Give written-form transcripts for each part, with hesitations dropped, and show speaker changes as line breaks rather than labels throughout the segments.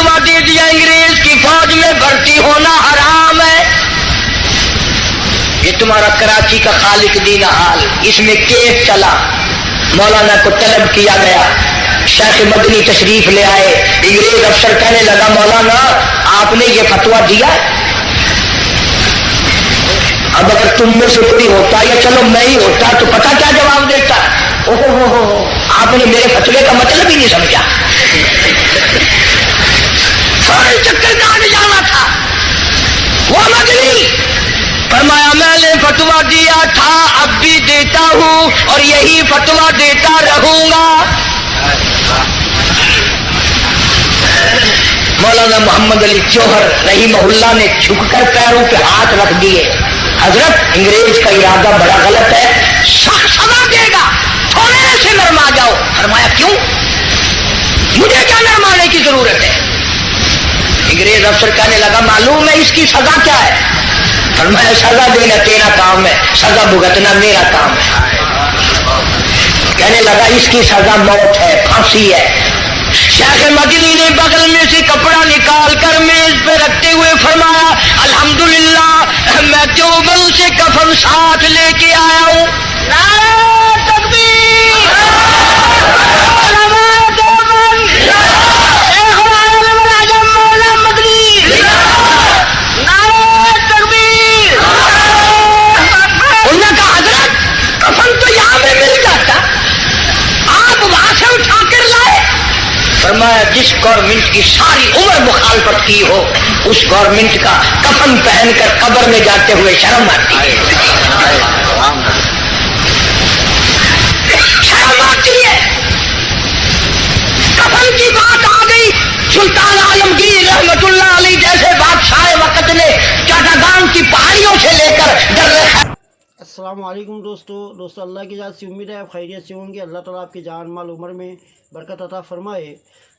فتوا دے دیا انگریز کی فوج میں بھرتی ہونا حرام ہے. یہ تمہارا کراچی کا خالق دین حال. اس میں کیس چلا, مولانا کو طلب کیا گیا, شیخ مدنی تشریف لے آئے. انگریز افسر کہنے لگا مولانا آپ نے یہ فتوا دیا, اب اگر تم میں سے کوئی ہوتا یا چلو میں ہی ہوتا تو پتہ کیا جواب دیتا. آپ نے میرے فتوے کا مطلب ہی نہیں سمجھا, سارے چکر کاٹ جانا تھا. وہ مدنی فرمایا میں نے فتوا دیا تھا, اب بھی دیتا ہوں اور یہی فتوا دیتا رہوں گا. مولانا محمد علی جوہر رحمہ اللہ نے جھک کر پیروں پہ ہاتھ رکھ دیے. حضرت انگریز کا ارادہ بڑا غلط ہے, سخت سزا دے گا, تھوڑے سے نرما جاؤ. فرمایا کیوں, مجھے کیا نرمانے کی ضرورت ہے. انگریز افسر کہنے لگا معلوم ہے اس کی سزا کیا ہے. فرمایا سزا دینا تیرا کام ہے, سزا بھگتنا میرا کام ہے. کہنے لگا اس کی سزا موت ہے, پھانسی ہے. شیخ مدنی نے بغل میں سے کپڑا نکال کر میز پہ رکھتے ہوئے فرمایا الحمدللہ میں دیوبند سے کفن ساتھ لے کے آیا ہوں. نعرہ تکبیر, علماء دیوبند, شیخ العالم العظم مولانا مدنی, نعرہ تکبیر. انہوں نے کہا حضرت کفن تو یہاں پہ مل جاتا, آپ وہاں سے اٹھا کر لائے. فرمایا جس گورنمنٹ کی ساری عمر مخالفت کی ہو اس گورنمنٹ کا کفن پہن کر قبر میں جاتے ہوئے شرم آتی ہے. شرم آتی ہے. کفن کی بات آ گئی, سلطان عالمگیر رحمت اللہ علیہ جیسے بادشاہ وقت نے چٹاگان کی پہاڑیوں سے لے کر در.
السلام علیکم دوستو اللہ کی ذات سے امید ہے آپ خیریت سے ہوں گے. اللہ تعالیٰ آپ کی جان مال عمر میں برکت عطا فرمائے.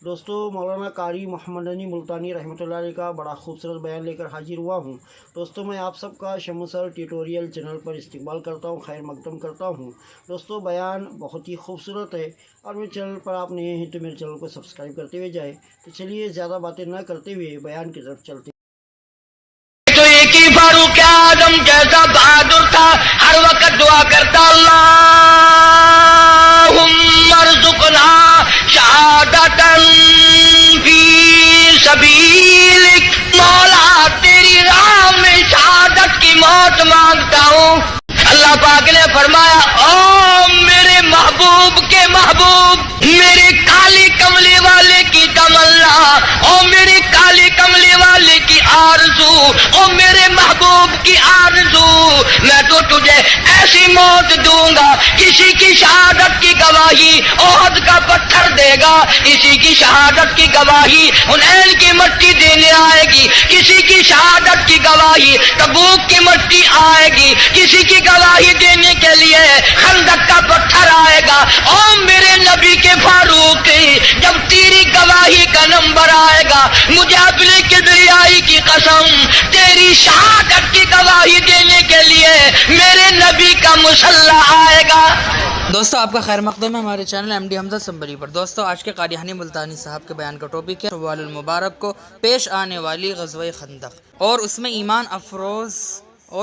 دوستو مولانا قاری محمد علی ملتانی رحمۃ اللہ علیہ کا بڑا خوبصورت بیان لے کر حاضر ہوا ہوں. دوستو میں آپ سب کا شمسر ٹیوٹوریل چینل پر استقبال کرتا ہوں, خیر مقدم کرتا ہوں. دوستو بیان بہت ہی خوبصورت ہے اور میرے چینل پر آپ نئے ہیں تو میرے چینل کو سبسکرائب کرتے ہوئے جائے. تو چلیے زیادہ باتیں نہ کرتے ہوئے بیان کی طرف چلتے.
تو ایک ہی فاروق اعظم جیسا بہادر تھا, ہر وقت دعا کرتا اللہم ارزقنا شہادتا فی سبیلک. مولا تیری راہ میں شہادت کی موت مانگتا ہوں. اللہ پاک نے فرمایا او میرے محبوب کے محبوب, میرے کالی کملی والے کی تمنا, او میرے کالی کملی والے کی آرزو, او میرے محبوب کی آرزو, میں تو تجھے ایسی موت دوں گا کسی کی شہادت کی گواہی احد کا پتھر دے گا, کسی کی شہادت کی گواہی حنین کی مٹی دینے آئے گی, کسی کی شہادت کی گواہی تبوک کی مٹی آئے گی, کسی کی گواہی دینے کے لیے خندق کا پتھر آئے گا. او میرے نبی کے فاروق, جب تیری گواہی کا نمبر آئے گا مجھے اپنے کبریائی کی قسم تیری شہادت کی گواہی دینے کے لیے میرے نبی کا مسلح آئے گا.
دوستو آپ کا خیر مقدم ہے ہمارے چینل ایم ڈی حمزہ سنبری پر. دوستو آج کے قاری حنی ملتانی صاحب کے بیان کا ٹاپک ہے شوال المبارک کو پیش آنے والی غزوہ خندق اور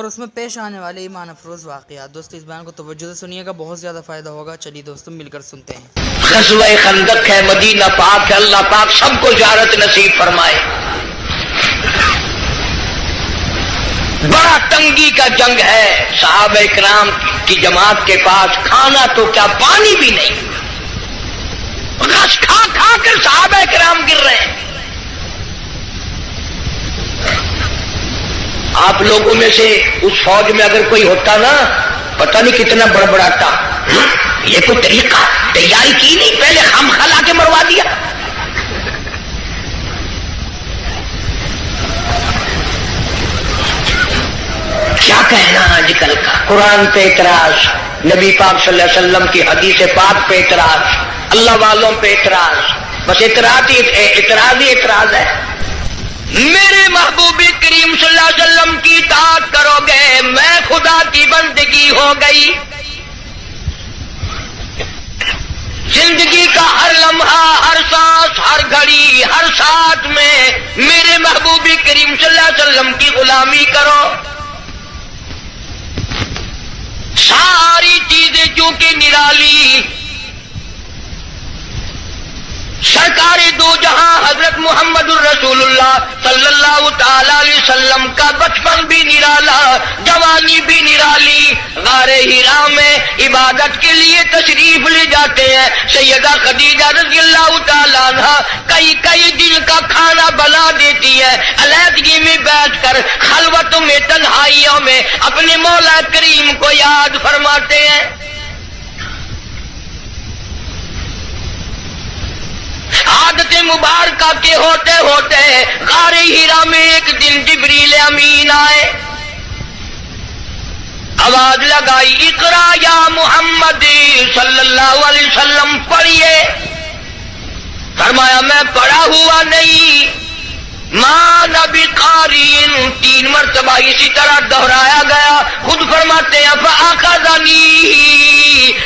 اس میں پیش آنے والے ایمان افروز واقعات. دوستو اس بیان کو توجہ سے سنیے گا, بہت زیادہ فائدہ ہوگا. چلیے دوستو مل کر سنتے ہیں.
غزوہ خندق ہے, مدینہ پاک ہے, اللہ پاک سب کو زیارت نصیب فرمائے. بڑا تنگی کا جنگ ہے, صحابہ اکرام کی جماعت کے پاس کھانا تو کیا پانی بھی نہیں, غش کھا کھا کر صحابہ اکرام گر رہے ہیں. آپ لوگوں میں سے اس فوج میں اگر کوئی ہوتا نا پتہ نہیں کتنا بڑبڑاتا. یہ کوئی طریقہ تیاری کی نہیں, پہلے خام خلا کے مروا دیا. کیا کہنا آج کل کا, قرآن پہ اعتراض, نبی پاک صلی اللہ علیہ وسلم کی حدیث پاک پہ اعتراض, اللہ والوں پہ اعتراض, بس اعتراض ہی اعتراض ہے. میرے محبوب کریم صلی اللہ علیہ وسلم کی اطاعت کرو گے, میں خدا کی بندگی ہو گئی. زندگی کا ہر لمحہ, ہر سانس, ہر گھڑی, ہر ساتھ میں صلی اللہ علیہ وسلم کی غلامی کرو. ساری چیزیں چونکہ نرالی سرکار دو جہاں حضرت محمد الرسول اللہ صلی اللہ تعالی علیہ وسلم کا بچپن بھی نرالا، جوانی بھی نرالی. غار حرا میں عبادت کے لیے تشریف لے جاتے ہیں. سیدہ خدیجہ رضی اللہ تعالی عنہ کئی دن کا کھانا بنا دیتی ہے. علیحدگی میں بیٹھ کر خلوتوں میں تنہائیوں میں اپنے مولا کریم کو یاد فرماتے ہیں. عادت مبارکہ کے ہوتے ہوتے غار حرا میں ایک دن جبریل امین آئے، آواز لگائی اقرا یا محمد صلی اللہ علیہ وسلم پڑھیے. فرمایا میں پڑھا ہوا نہیں، ماں نبی قارئ. 3 مرتبہ اسی طرح دہرایا گیا. خود فرماتے ہیں فاخذنی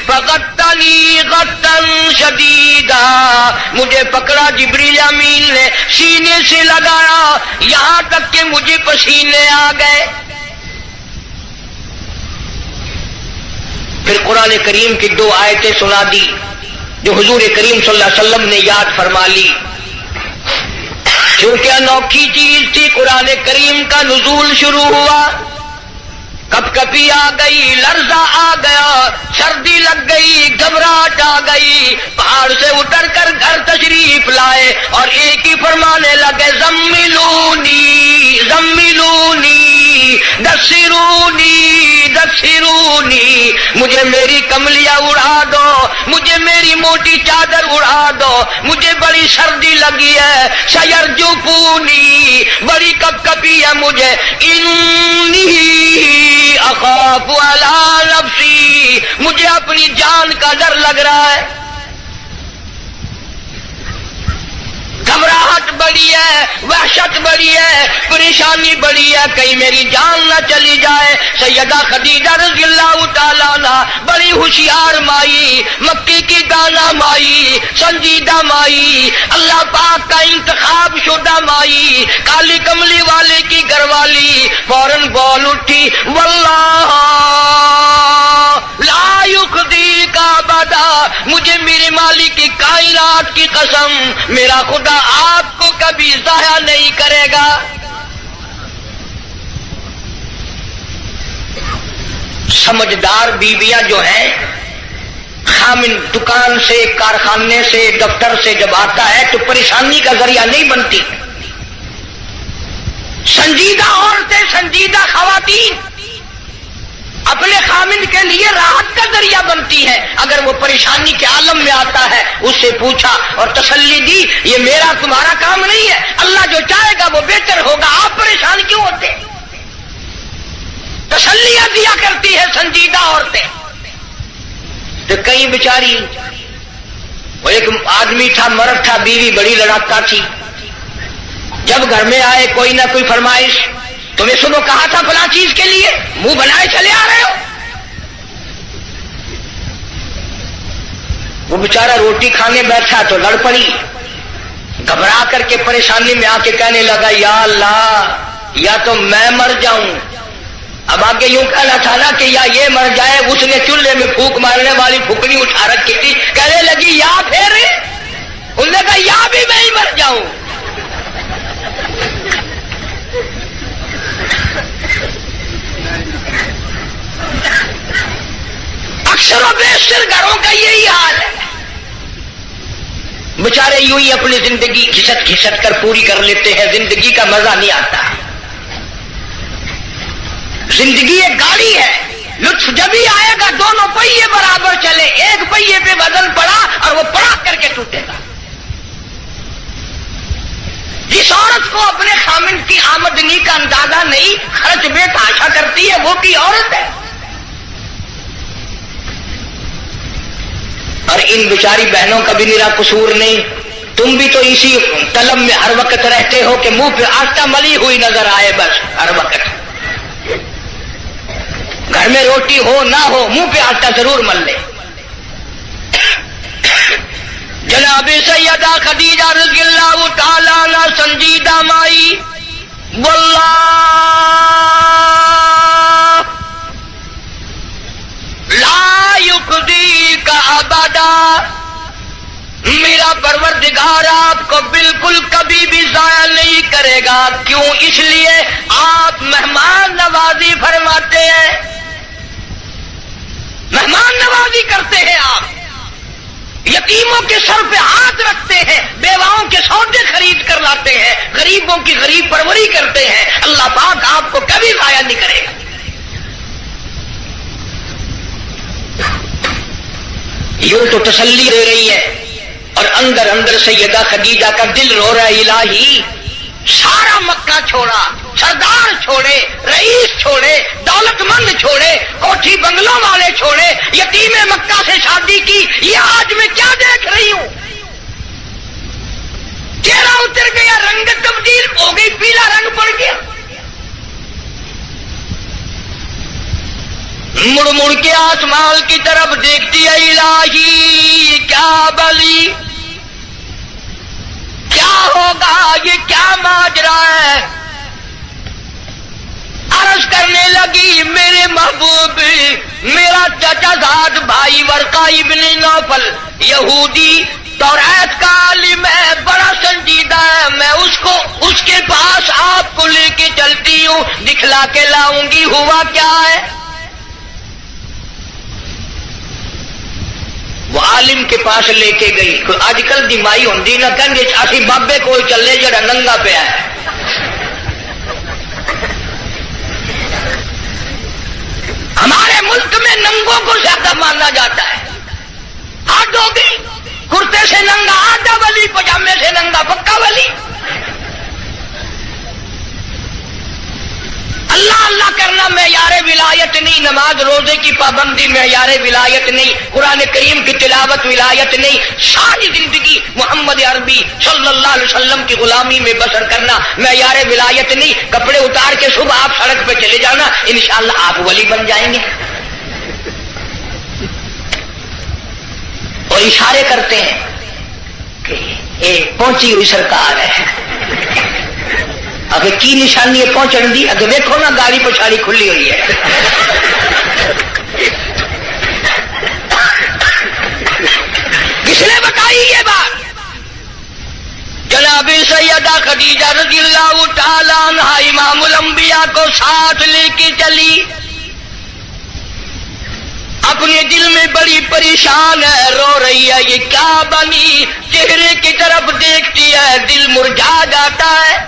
فغطنی غطا شدیدا، مجھے پکڑا جبریل امین نے، سینے سے لگایا یہاں تک کہ مجھے پسینے آ گئے. پھر قرآن کریم کی 2 آیتیں سنا دی جو حضور کریم صلی اللہ علیہ وسلم نے یاد فرما لی. کیونکہ انوکھی چیز تھی، قرآن کریم کا نزول شروع ہوا. کپ کپی آ گئی، لرزہ آ گیا، سردی لگ گئی، گھبراہٹ آ گئی. پہاڑ سے اتر کر گھر تشریف لائے اور ایک ہی فرمانے لگے زملونی زملونی دسرونی دسرونی، مجھے میری کملیاں اڑا دو، مجھے میری موٹی چادر اڑا دو، مجھے بڑی سردی لگی ہے. سیرجفونی، بڑی کپ کپی ہے مجھے. انی اخاف علی نفسی، مجھے اپنی جان کا ڈر لگ رہا ہے. گھبراہٹ بڑی ہے، وحشت بڑی ہے، پریشانی بڑی ہے، کہیں میری جان نہ چلی جائے. سیدہ خدیجہ رضی اللہ تعالیٰ عنہ بڑی ہوشیار مائی، مکی کی دانا مائی، سنجیدہ مائی، اللہ پاک کا انتخاب شدہ مائی، کالی کملی والے کی گھر والی، فوراً بول اٹھی واللہ لا یخزیک ابدا، مجھے میرے مالک کی کائنات کی قسم، میرا خدا آپ کو کبھی ضائع نہیں کرے گا. سمجھدار بیویاں جو ہیں، خامن دکان سے، کارخانے سے، دفتر سے جب آتا ہے تو پریشانی کا ذریعہ نہیں بنتی. سنجیدہ عورتیں، سنجیدہ خواتین اپنے خامن کے لیے راحت کا ذریعہ بنتی ہے. اگر وہ پریشانی کے عالم میں آتا ہے اس سے پوچھا اور تسلی دی، یہ میرا تمہارا کام نہیں ہے، اللہ جو چاہے گا وہ بہتر ہوگا، آپ پریشان کیوں ہوتے؟ تسلیاں دیا کرتی ہے سنجیدہ عورتیں. تو کئی بیچاری، وہ ایک آدمی تھا، مرد تھا، بیوی بڑی لڑاکا تھی. جب گھر میں آئے کوئی نہ کوئی فرمائش، تمہیں صبح کہا تھا فلاں چیز کے لیے، منہ بنائے چلے آ رہے ہو. وہ بیچارہ روٹی کھانے بیٹھا تو لڑ پڑی، گھبرا کر کے پریشانی میں آ کے کہنے لگا یا اللہ، یا تو میں مر جاؤں. اب آگے یوں کہنا تھا نا کہ یا یہ مر جائے. اس نے چولہے میں پھونک مارنے والی پھوکنی اٹھا رکھی تھی، کہنے لگی یا پھر، انہوں نے کہا یا بھی میں ہی مر جاؤں. اکثر و بیشتر گھروں کا یہی حال ہے. بیچارے یوں ہی اپنی زندگی کھسٹ کھسٹ کر پوری کر لیتے ہیں، زندگی کا مزہ نہیں آتا. زندگی ایک گاڑی ہے، لطف جب ہی آئے گا دونوں پہیے برابر چلے. ایک پہیے پہ وزن پڑا اور وہ پڑا کر کے ٹوٹے گا. جس عورت کو اپنے خامن کی آمدنی کا اندازہ نہیں، خرچ بے تحاشا کرتی ہے، وہ کی عورت ہے. اور ان بیچاری بہنوں کا بھی میرا قصور نہیں. تم بھی تو اسی طلب میں ہر وقت رہتے ہو کہ منہ پہ آٹا ملی ہوئی نظر آئے، بس ہر وقت. گھر میں روٹی ہو نہ ہو، منہ پہ آٹا ضرور مل لے. جناب سیدہ خدیجہ رضی اللہ تعالیٰ عنہ سنجیدہ مائی، واللہ پروردگار آپ کو بالکل کبھی بھی ضائع نہیں کرے گا. کیوں؟ اس لیے آپ مہمان نوازی فرماتے ہیں، مہمان نوازی کرتے ہیں، آپ یتیموں کے سر پہ ہاتھ رکھتے ہیں، بیواؤں کے سودے خرید کر لاتے ہیں، غریبوں کی غریب پروری کرتے ہیں. اللہ پاک آپ کو کبھی ضائع نہیں کرے گا. یوں تو تسلی دے رہی ہے اور اندر اندر سیدہ خدیجہ کا دل رو رہا ہے، الہی سارا مکہ چھوڑا، سردار چھوڑے، رئیس چھوڑے، دولت مند چھوڑے، کوٹھی بنگلوں والے چھوڑے، یتیم مکہ سے شادی کی، یہ آج میں کیا دیکھ رہی ہوں؟ چہرہ اتر گیا، رنگ تبدیل ہو گئی، پیلا رنگ پڑ گیا. مڑ مڑ کے آسمان کی طرف دیکھتی ہے، الہی کیا بلی، کیا ہوگا، یہ کیا ماجرا ہے؟ عرض کرنے لگی، میرے محبوب، میرا چچا زاد بھائی ورقہ ابن نوفل یہودی توریت کا عالم ہے، بڑا سنجیدہ ہے، میں اس کے پاس آپ کو لے کے چلتی ہوں، دکھلا کے لاؤں گی ہوا کیا ہے. وہ عالم کے پاس لے کے گئی. آج کل دی مائی ہوندی نہ کہیں اسی بابے کوئی چلے جڑا ننگا پیا ہے. ہمارے ملک میں ننگوں کو زیادہ مانا جاتا ہے. حد ہو گئی، کرتے سے ننگا آدھا ولی، پجامے سے ننگا پکا ولی. اللہ اللہ کرنا معیار ولایت نہیں، نماز روزے کی پابندی معیار ولایت نہیں، قرآن کریم کی تلاوت ولایت نہیں. ساری زندگی محمد عربی صلی اللہ علیہ وسلم کی غلامی میں بسر کرنا معیار ولایت نہیں. کپڑے اتار کے صبح آپ سڑک پہ چلے جانا، انشاءاللہ آپ ولی بن جائیں گے. اور اشارے کرتے ہیں کہ ایک پہنچی ہوئی سرکار ہے. اگر کی نشانی ہے پہنچن دی، اگر دیکھو نا گاڑی پچھاڑی کھلی ہوئی ہے. کس نے بتائی یہ بات؟ جناب سیدہ خدیجہ رضی اللہ تعالی عنہ امام الانبیاء کو ساتھ لے کے چلی. اپنے دل میں بڑی پریشان ہے، رو رہی ہے، یہ کیا بنی؟ چہرے کی طرف دیکھتی ہے، دل مرجھا جاتا ہے.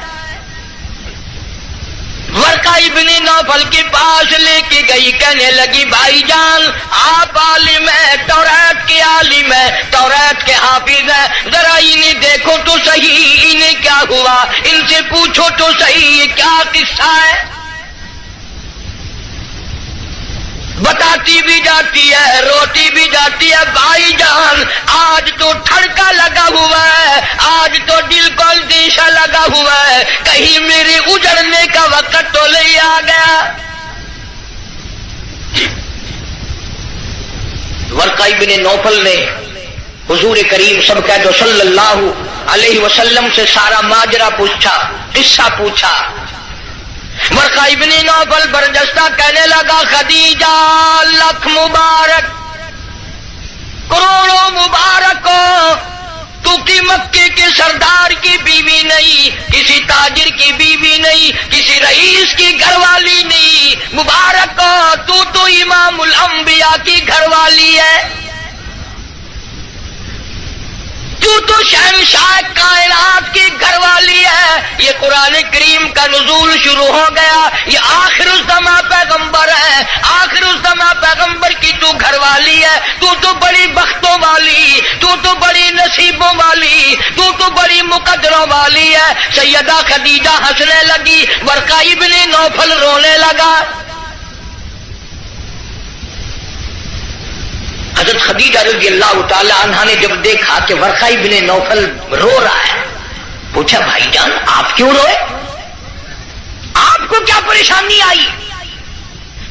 ورقہ ابن نوفل کے پاس لے کے گئی، کہنے لگی بھائی جان آپ عالم ہیں، توریت کے عالم ہیں، توریت کے حافظ ہیں، ذرا انہیں دیکھو تو صحیح، انہیں کیا ہوا، ان سے پوچھو تو صحیح یہ کیا قصہ ہے. بتاتی بھی جاتی ہے، روتی بھی جاتی ہے. بھائی جان آج تو ٹھڑکا لگا ہوا ہے، آج تو دل کو اندیشہ لگا ہوا ہے، کہیں میرے اجڑنے کا وقت تو نہیں آ گیا. ورقہ ابن نوفل نے حضور کریم سب کہہ دو صلی اللہ علیہ وسلم سے سارا ماجرا پوچھا، قصہ پوچھا. ورقہ ابن نوفل برجستہ کہنے لگا خدیجہ لکھ مبارک، کروڑوں مبارک ہو، تو کی مکے کے سردار کی بیوی نہیں، کسی تاجر کی بیوی نہیں، کسی رئیس کی گھر والی نہیں. مبارک ہو، تو امام الانبیاء کی گھر والی ہے، تو شہنشاہ کائنات کی گھر والی ہے. یہ قرآن کریم کا نزول شروع ہو گیا، یہ آخر الزماں پیغمبر ہے، آخر الزماں پیغمبر کی تو گھر والی ہے. تو بڑی بختوں والی، تو بڑی نصیبوں والی، تو بڑی مقدروں والی ہے. سیدہ خدیجہ ہنسنے لگی، ورقہ ابن نوفل رونے لگا. حضرت خدیجہ رضی اللہ تعالی عنہا نے جب دیکھا کہ ورقہ ابن نوفل رو رہا ہے، پوچھا بھائی جان آپ کیوں روئے، آپ کو کیا پریشانی آئی؟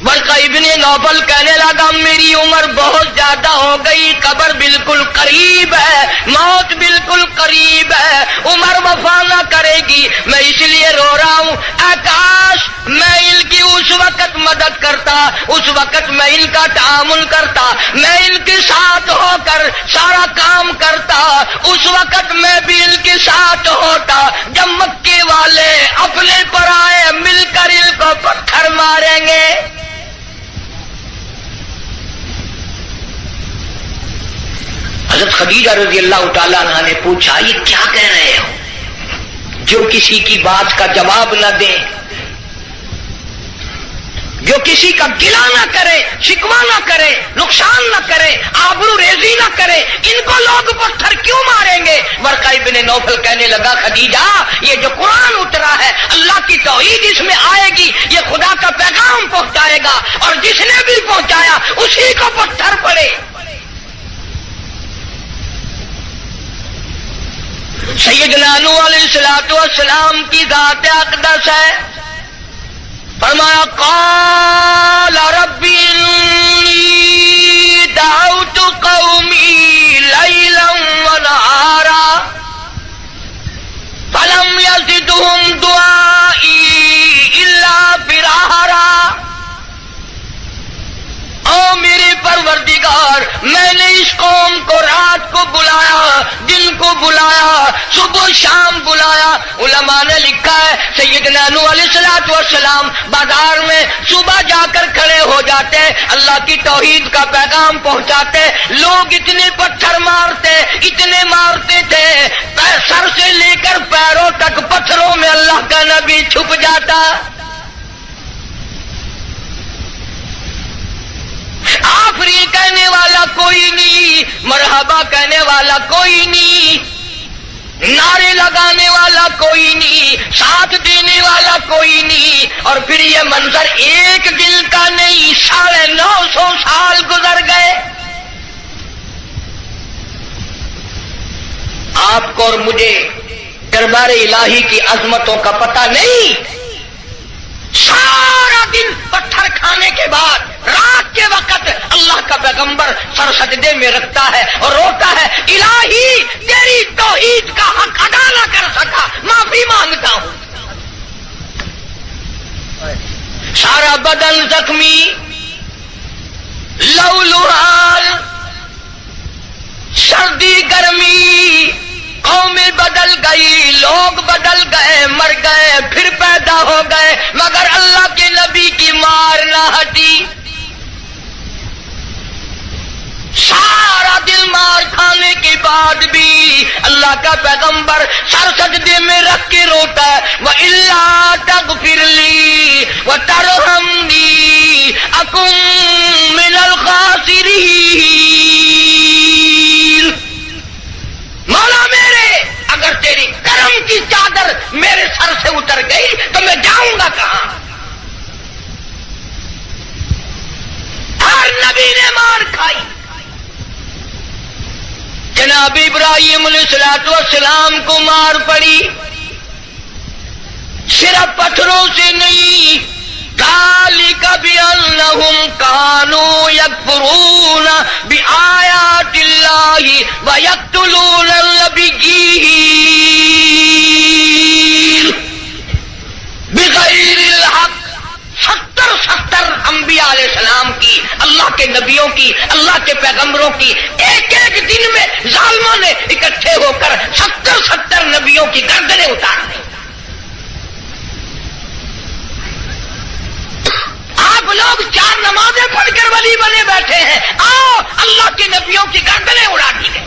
ورقہ ابن نوفل کہنے لگا میری عمر بہت زیادہ ہو گئی، قبر بالکل قریب ہے، موت بالکل قریب ہے، عمر وفا نہ کرے گی، میں اس لیے رو رہا ہوں. کاش میں ان کی اس وقت مدد کرتا، اس وقت میں ان کا تعامل کرتا، میں ان کے ساتھ ہو کر سارا کام کرتا، اس وقت میں بھی ان کے ساتھ ہوتا جب مکے والے اپنے پر آئے مل کر ان کو پتھر ماریں گے۔ حضرت خدیجہ رضی اللہ تعالیٰ عنہ نے پوچھا یہ کیا کہہ رہے ہو جو کسی کی بات کا جواب نہ دیں، جو کسی کا گلہ نہ کرے، شکوہ نہ کرے، نقصان نہ کرے، آبرو ریزی نہ کرے، ان کو لوگ پتھر کیوں ماریں گے؟ ورقہ ابن نوفل کہنے لگا خدیجہ یہ جو قرآن اترا ہے اللہ کی توحید اس میں آئے گی، یہ خدا کا پیغام پہنچائے گا، اور جس نے بھی پہنچایا اسی کو پتھر پڑے۔ سیدنا نوح علیہ السلام کی ذات اقدس ہے، فرمایا قال رب انی دعوت قومی لیلا ونہارا فلم یزدہم دعائی الا فرارا۔ او میرے پروردگار میں نے اس قوم کو رات کو بلایا، دن کو بلایا، صبح شام بلایا۔ علماء نے لکھا ہے سیدنا نوح علیہ السلام بازار میں صبح جا کر کھڑے ہو جاتے، اللہ کی توحید کا پیغام پہنچاتے، لوگ اتنے پتھر مارتے، اتنے مارتے تھے، سر سے لے کر پیروں تک پتھروں میں اللہ کا نبی چھپ جاتا۔ آفری کہنے والا کوئی نہیں، مرحبا کہنے والا کوئی نہیں، نعرے لگانے والا کوئی نہیں، ساتھ دینے والا کوئی نہیں، اور پھر یہ منظر ایک دن کا نہیں، 950 سال گزر گئے۔ آپ کو اور مجھے دربار الہی کی عظمتوں کا پتہ نہیں۔ سارا دن پتھر کھانے کے بعد رات کے وقت اللہ کا پیغمبر سر سجدے میں رکھتا ہے اور روتا ہے الہی تیری توحید کا حق ادا نہ کر سکا، معافی مانگتا ہوں۔ سارا بدن زخمی، لہولہال، سردی گرمی، قومیں بدل گئی، لوگ بدل گئے، مر گئے، پھر پیدا ہو گئے، مگر اللہ کے نبی کی مار نہ ہٹی۔ سارا دل مار کھانے کے بعد بھی اللہ کا پیغمبر سر سجدے میں رکھ کے روتا ہے وَإِلَّا تَغْفِرْ لِي وَتَرْحَمْنِي أَكُن مِّنَ الْخَاسِرِينَ۔ مولا میرے اگر تیری کرم کی چادر میرے سر سے اتر گئی تو میں جاؤں گا کہاں؟ ہر نبی نے مار کھائی، جناب ابراہیم علیہ السلام کو مار پڑی، صرف پتھروں سے نہیں، ذالک بأنہم کانوا یکفرون بآیات اللہ ویقتلون النبیین بغیر الحق۔ 70 انبیاء علیہ السلام کی، اللہ کے نبیوں کی، اللہ کے پیغمبروں کی ایک ایک دن میں ظالموں نے اکٹھے ہو کر 70 نبیوں کی گردنیں اتار دی۔ آپ لوگ 4 نمازیں پڑھ کر ولی بنے بیٹھے ہیں، آؤ اللہ کے نبیوں کی گردنیں اڑا دی گئی۔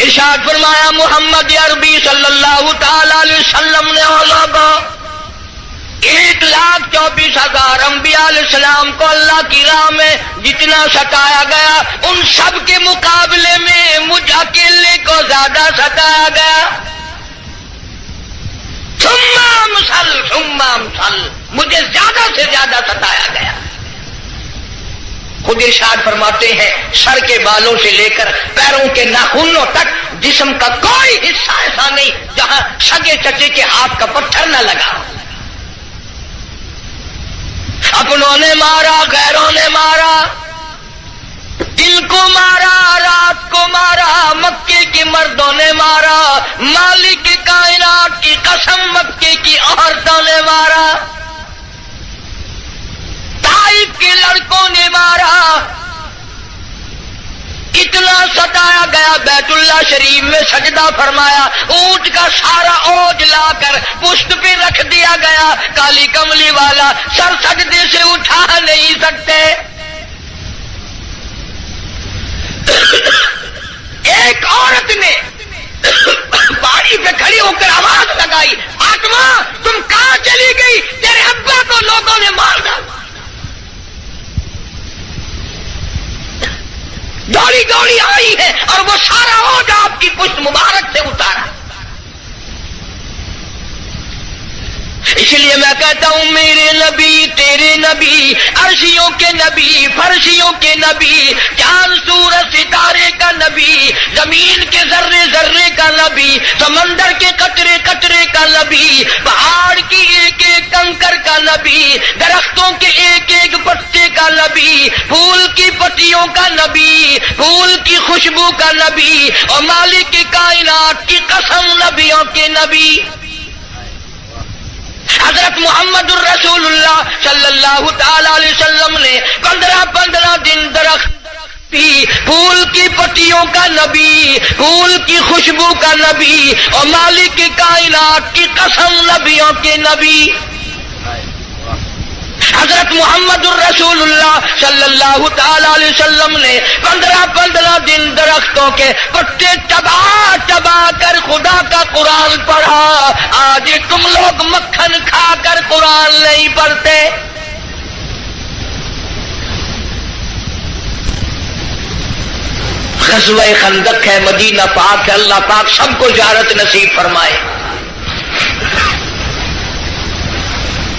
ارشاد فرمایا محمد عربی صلی اللہ تعالی علیہ وسلم نے 1,24,000 انبیاء علیہ السلام کو اللہ کی راہ میں جتنا ستایا گیا ان سب کے مقابلے میں مجھ اکیلے کو زیادہ ستایا گیا۔ ثم امثل، مجھے زیادہ سے زیادہ ستایا گیا۔ خود ارشاد فرماتے ہیں سر کے بالوں سے لے کر پیروں کے ناخنوں تک جسم کا کوئی حصہ ایسا نہیں جہاں سگے چچے کے ہاتھ کا پتھر نہ لگا۔ اپنوں نے مارا، غیروں نے مارا، دن کو مارا، رات کو مارا، مکے کے مردوں نے مارا، مالک کائنات کی قسم مکے اللہ شریف میں سجدہ فرمایا، اونٹ کا سارا اوج لا کر پشت پہ رکھ دیا گیا، کالی کملی والا سر سجدے سے اٹھا نہیں سکتے۔ ایک عورت نے پہاڑی پہ کھڑی ہو کر آواز لگائی، فاطمہ تم کہاں چلی گئی؟ تیرے ابا کو لوگوں نے مار ڈالا۔ دوڑی دوڑی آئی ہے اور وہ سارا اوج آپ کی پشت مبارک سے اتارا۔ اس لیے میں کہتا ہوں میرے نبی تیرے نبی، عرشیوں کے نبی، فرشیوں کے نبی، چاند سورج ستارے کا نبی، زمین کے ذرے ذرے کا نبی، سمندر کے قطرے قطرے کا نبی، پہاڑ کی ایک ایک کنکر کا نبی، درختوں کے ایک ایک پتے کا نبی، پھول کی پتیوں کا نبی، پھول کی خوشبو کا نبی، اور مالک کائنات کی قسم نبیوں کے نبی حضرت محمد الرسول اللہ صلی اللہ تعالی علیہ وسلم نے 15 دن درخت پی، پھول کی پتیوں کا نبی، پھول کی خوشبو کا نبی، اور مالک کائنات کی قسم نبیوں کے نبی حضرت محمد الرسول اللہ صلی اللہ تعالی علیہ وسلم نے 15 دن درختوں کے پتے چبا چبا کر خدا کا قرآن پڑھا۔ آج تم لوگ مکھن کھا کر قرآن نہیں پڑھتے۔ غزوہ خندق ہے، مدینہ پاک ہے، اللہ پاک سب کو زیارت نصیب فرمائے۔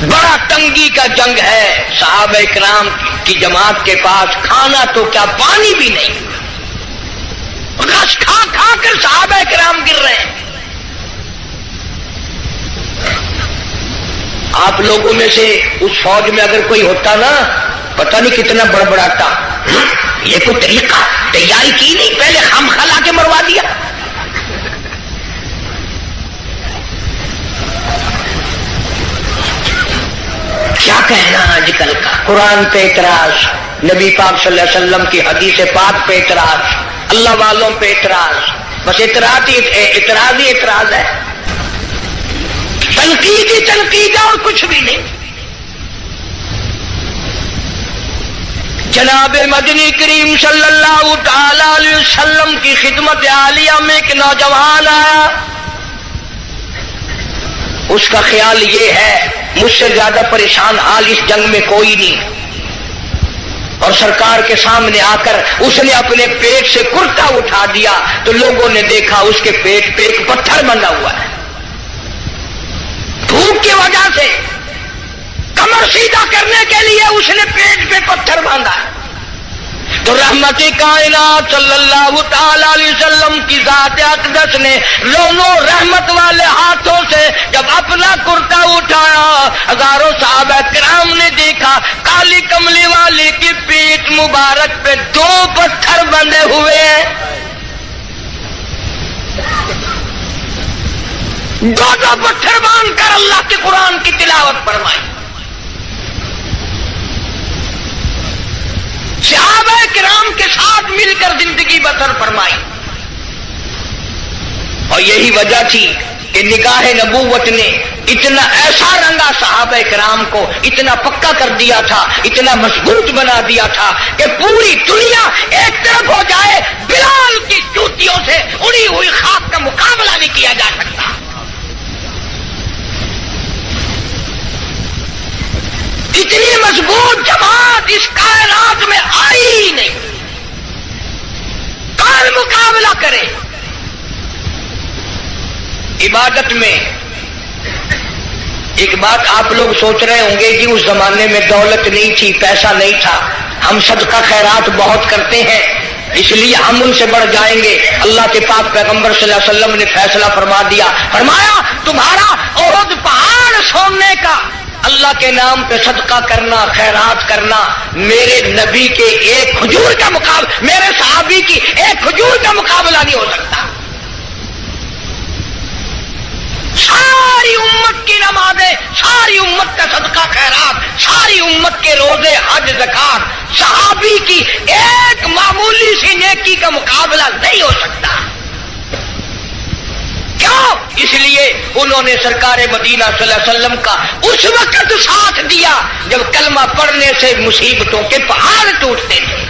بڑا تنگی کا جنگ ہے، صحابہ کرام کی جماعت کے پاس کھانا تو کیا پانی بھی نہیں، غش کھا کھا کر صحابہ کرام گر رہے ہیں۔ آپ لوگوں میں سے اس فوج میں اگر کوئی ہوتا نا، پتہ نہیں کتنا بڑبڑاتا، یہ کوئی طریقہ تیاری کی نہیں، پہلے خام خلا کے مروا دیا۔ کیا کہنا آج کل کا، قرآن پہ اعتراض، نبی پاک صلی اللہ علیہ وسلم کی حدیث پاک پہ اعتراض، اللہ والوں پہ اعتراض، بس اعتراض ہی اعتراض ہے، تنقید ہی تنقید ہے اور کچھ بھی نہیں۔ جناب مدنی کریم صلی اللہ تعالی علیہ وسلم کی خدمت عالیہ میں ایک نوجوان آیا، اس کا خیال یہ ہے مجھ سے زیادہ پریشان حال اس جنگ میں کوئی نہیں، اور سرکار کے سامنے آ کر اس نے اپنے پیٹ سے کرتا اٹھا دیا تو لوگوں نے دیکھا اس کے پیٹ پہ ایک پتھر بندھا ہوا ہے، دھوپ کی وجہ سے کمر سیدھا کرنے کے لیے اس نے پیٹ پہ پتھر باندھا ہے۔ تو رحمت کائنات صلی اللہ تعالی علیہ وسلم کی ذات اقدس نے دونوں رحمت والے ہاتھوں سے جب اپنا کرتا اٹھایا، ہزاروں صحابہ کرام نے دیکھا کالی کملی والے کی پیٹ مبارک پہ 2 پتھر بندھے ہوئے ہیں، 2 پتھر باندھ کر اللہ کے قرآن کی تلاوت فرمائی۔ صحابہ کرام کے ساتھ مل کر زندگی بسر فرمائی، اور یہی وجہ تھی کہ نگاہ نبوت نے اتنا ایسا رنگا صحابہ کرام کو، اتنا پکا کر دیا تھا، اتنا مضبوط بنا دیا تھا کہ پوری دنیا ایک طرف ہو جائے، بلال کی جوتیوں سے اڑی ہوئی خاک کا مقابلہ نہیں کیا جا سکتا۔ اتنی مضبوط جماعت اس کائنات میں آئی ہی نہیں، کون مقابلہ کرے؟ عبادت میں ایک بات آپ لوگ سوچ رہے ہوں گے کہ اس زمانے میں دولت نہیں تھی، پیسہ نہیں تھا، ہم صدقہ خیرات بہت کرتے ہیں اس لیے ہم ان سے بڑھ جائیں گے۔ اللہ کے پاک پیغمبر صلی اللہ علیہ وسلم نے فیصلہ فرما دیا، فرمایا تمہارا احد پہاڑ سونے کا اللہ کے نام پہ صدقہ کرنا، خیرات کرنا، میرے نبی کے ایک کھجور کا مقابلہ، میرے صحابی کی ایک کھجور کا مقابلہ نہیں ہو سکتا۔ ساری امت کی نمازیں، ساری امت کا صدقہ خیرات، ساری امت کے روزے، حج، زکات، صحابی کی ایک معمولی سی نیکی کا مقابلہ نہیں ہو سکتا۔ انہوں نے سرکار مدینہ صلی اللہ علیہ وسلم کا اس وقت ساتھ دیا جب کلمہ پڑھنے سے مصیبتوں کے پہاڑ ٹوٹتے تھے.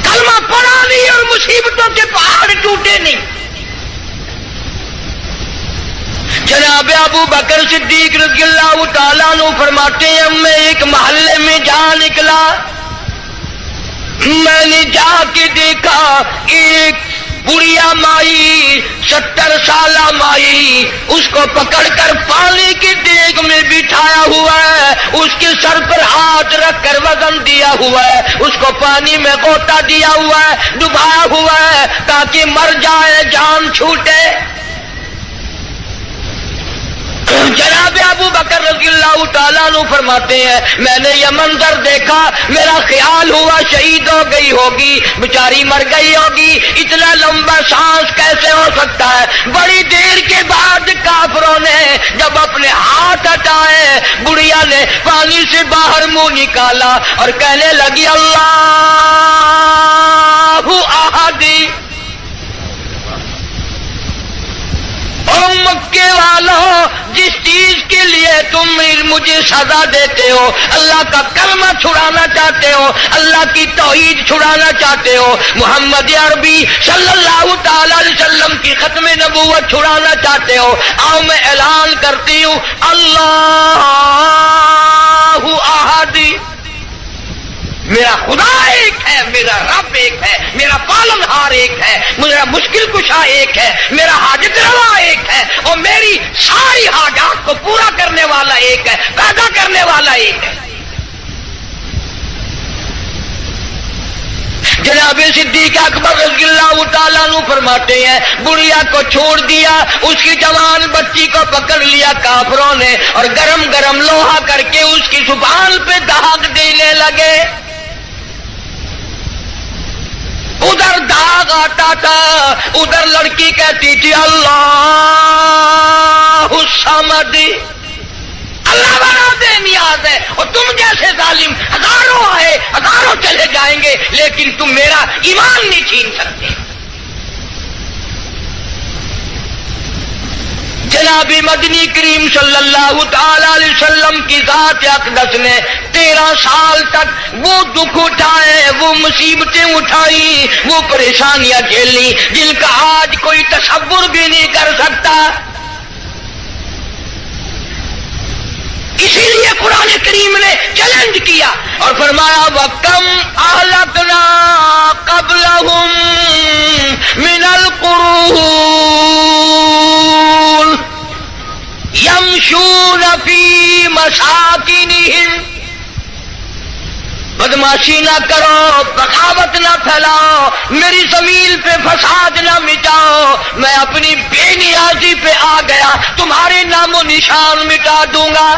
کلمہ پڑھا نہیں اور مصیبتوں کے پہاڑ ٹوٹے نہیں. جناب ابو بکر صدیق رضی اللہ تعالیٰ عنہ فرماتے ہیں میں ایک محلے میں جا نکلا, میں نے جا کے دیکھا ایک بڑھیا مائی 70 سالہ مائی اس کو پکڑ کر پانی کی دیگ میں بٹھایا ہوا ہے, اس کے سر پر ہاتھ رکھ کر وزن دیا ہوا ہے, اس کو پانی میں غوطہ دیا ہوا ہے, ڈبایا ہوا ہے تاکہ مر جائے, جان چھوٹے. جناب ابو بکر رضی اللہ تعالیٰ عنہ فرماتے ہیں میں نے یہ منظر دیکھا, میرا خیال ہوا شہید ہو گئی ہوگی, بیچاری مر گئی ہوگی, اتنا لمبا سانس کیسے ہو سکتا ہے. بڑی دیر کے بعد کافروں نے جب اپنے ہاتھ ہٹائے, بڑھیا نے پانی سے باہر منہ نکالا اور کہنے لگی اللہ احد. او مکے والوں, جس چیز کے لیے تم مجھے سزا دیتے ہو, اللہ کا کلمہ چھڑانا چاہتے ہو, اللہ کی توحید چھڑانا چاہتے ہو, محمد عربی صلی اللہ تعالی علیہ وسلم کی ختم نبوت چھڑانا چاہتے ہو, آؤ میں اعلان کرتی ہوں اللہ احد. میرا خدا ایک ہے, میرا رب ایک ہے, میرا پالن ہار ایک ہے, میرا مشکل کشا ایک ہے, میرا حاجت روا ایک ہے, اور میری ساری حاجات کو پورا کرنے والا ایک ہے, پیدا کرنے والا ایک ہے. جناب صدیق اکبر رضی اللہ تعالیٰ عنہ فرماتے ہیں بڑھیا کو چھوڑ دیا, اس کی جوان بچی کو پکڑ لیا کافروں نے اور گرم گرم لوہا کر کے اس کی زبان پہ داغ دینے لگے. ادھر داغ آتا تھا, ادھر لڑکی کہتی تھی اللہ الصمد, اللہ بڑا بے نیاز ہے, اور تم جیسے ظالم ہزاروں آئے ہزاروں چلے جائیں گے لیکن تم میرا ایمان نہیں چھین سکتے. جناب مدنی کریم صلی اللہ تعالی علیہ وسلم کی ذات اقدس نے 13 سال تک وہ دکھ اٹھائے, وہ مصیبتیں اٹھائی, وہ پریشانیاں جھیلی جن کا آج کوئی تصور بھی نہیں کر سکتا. اسی لیے قرآن کریم نے چیلنج کیا اور فرمایا وَكَمْ أَهْلَكْنَا قَبْلَهُمْ مِنَ الْقُرُونِ يَمْشُونَ فِي مَسَاكِنِهِمْ. بدماشی نہ کرو, بغاوت نہ پھیلاؤ, میری زمین پہ فساد نہ مٹاؤ, میں اپنی بے نیازی پہ آ گیا, تمہارے نام و نشان مٹا دوں گا.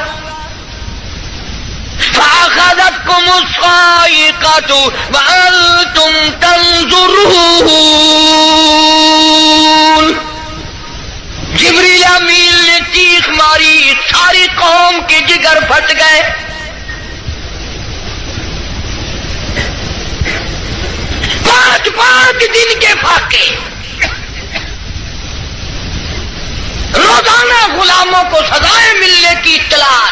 فَأَخَذَتْكُمُ الصَّاعِقَةُ وَأَنْتُمْ تَنْظُرُونَ. جبریل امین نے چیخ ماری, ساری قوم کے جگر پھٹ گئے. پانچ دن کے فاقے, روزانہ غلاموں کو سزائیں ملنے کی اطلاع.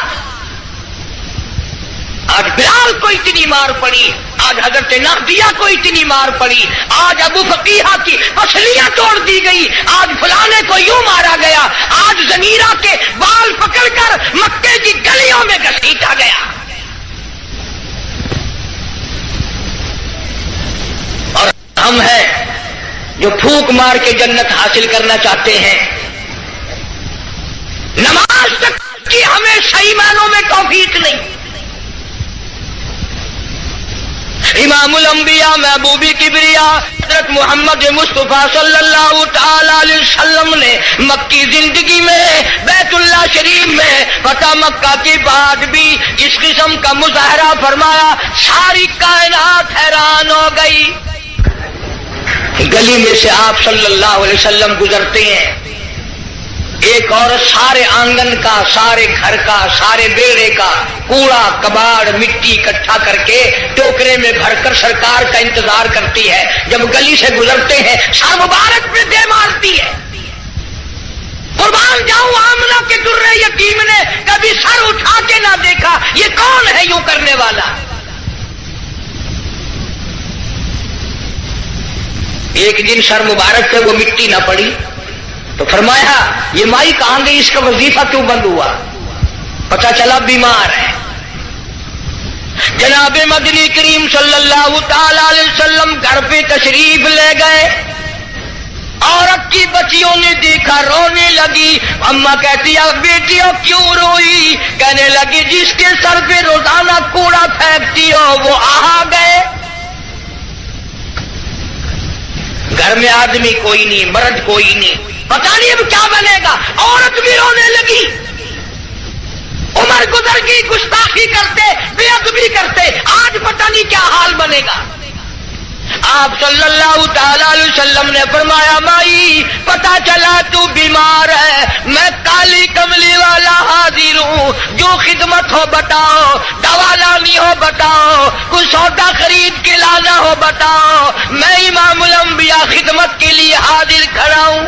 آج بلال کو اتنی مار پڑی, آج حضرت نادیہ کو اتنی مار پڑی, آج ابو فقیہ کی پسلیاں توڑ دی گئی, آج فلانے کو یوں مارا گیا, آج زمیرہ کے بال پکڑ کر مکے کی گلیوں میں گھسیٹا گیا. اور ہم ہیں جو پھونک مار کے جنت حاصل کرنا چاہتے ہیں. نماز تک کی ہمیں صحیح معنوں میں توفیق نہیں. امام الانبیاء محبوب کبریا حضرت محمد مصطفیٰ صلی اللہ تعالی علیہ وسلم نے مکی زندگی میں بیت اللہ شریف میں فتح مکہ کے بعد بھی اس قسم کا مظاہرہ فرمایا, ساری کائنات حیران ہو گئی. گلی میں سے آپ صلی اللہ علیہ وسلم گزرتے ہیں, ایک عورت سارے آنگن کا، سارے گھر کا، سارے بیڑے کا کوڑا کباڑ مٹی اکٹھا کر کے ٹوکرے میں بھر کر سرکار کا انتظار کرتی ہے. جب گلی سے گزرتے ہیں سر مبارک پہ دے مارتی ہے. قربان جاؤں آمنہ کے درے یتیم نے کبھی سر اٹھا کے نہ دیکھا یہ کون ہے یوں کرنے والا. ایک دن سر مبارک پہ وہ مٹی نہ پڑی تو فرمایا یہ مائی کہاں گئی، اس کا وظیفہ کیوں بند ہوا؟ پتہ چلا بیمار ہے. جناب مدنی کریم صلی اللہ تعالی علیہ وسلم گھر پہ تشریف لے گئے. عورت کی بچیوں نے دیکھا رونے لگی. اماں کہتی ہے بیٹیوں کیوں روئی؟ کہنے لگی جس کے سر پہ روزانہ کوڑا پھینکتی ہو وہ آ گئے. گھر میں آدمی کوئی نہیں، مرد کوئی نہیں، پتہ نہیں اب کیا بنے گا. عورت بھی رونے لگی. عمر گزر گئی، گستاخی کرتے، بے ادبی کرتے، آج پتہ نہیں کیا حال بنے گا. آپ صلی اللہ تعالی علیہ وسلم نے فرمایا مائی پتہ چلا تو بیمار ہے، میں کالی کملی والا حاضر ہوں، جو خدمت ہو بتاؤ، دوا لانی ہو بتاؤ، کوئی سودا خرید کے لانا ہو بتاؤ، میں امام الانبیاء خدمت کے لیے حاضر کھڑا ہوں.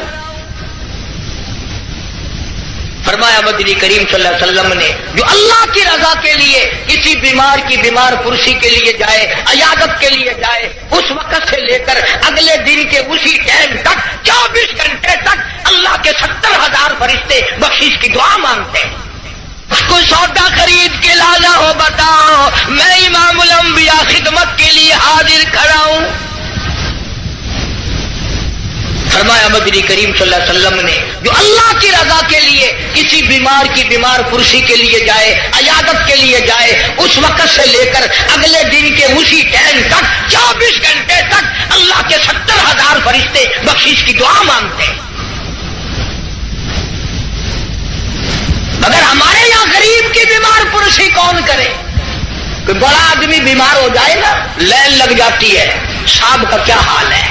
فرمایا مدنی کریم صلی اللہ علیہ وسلم نے جو اللہ کی رضا کے لیے کسی بیمار کی بیمار پرسی کے لیے جائے، عیادت کے لیے جائے، اس وقت سے لے کر اگلے دن کے اسی ٹائم تک 24 گھنٹے تک اللہ کے 70,000 فرشتے بخشش کی دعا مانگتے ہیں. کوئی سودا خرید کے لانا ہو بتاؤ، میں امام الانبیاء خدمت کے لیے حاضر کھڑا ہوں. فرمایا مدنی کریم صلی اللہ علیہ وسلم نے جو اللہ کی رضا کے لیے کسی بیمار کی بیمار پرسی کے لیے جائے، عیادت کے لیے جائے، اس وقت سے لے کر اگلے دن کے اسی ٹائم تک 24 گھنٹے تک اللہ کے 70,000 فرشتے بخشش کی دعا مانگتے ہیں. مگر ہمارے یہاں غریب کی بیمار پرسی کون کرے؟ کوئی بڑا آدمی بیمار ہو جائے نا لائن لگ جاتی ہے. صاحب کا کیا حال ہے،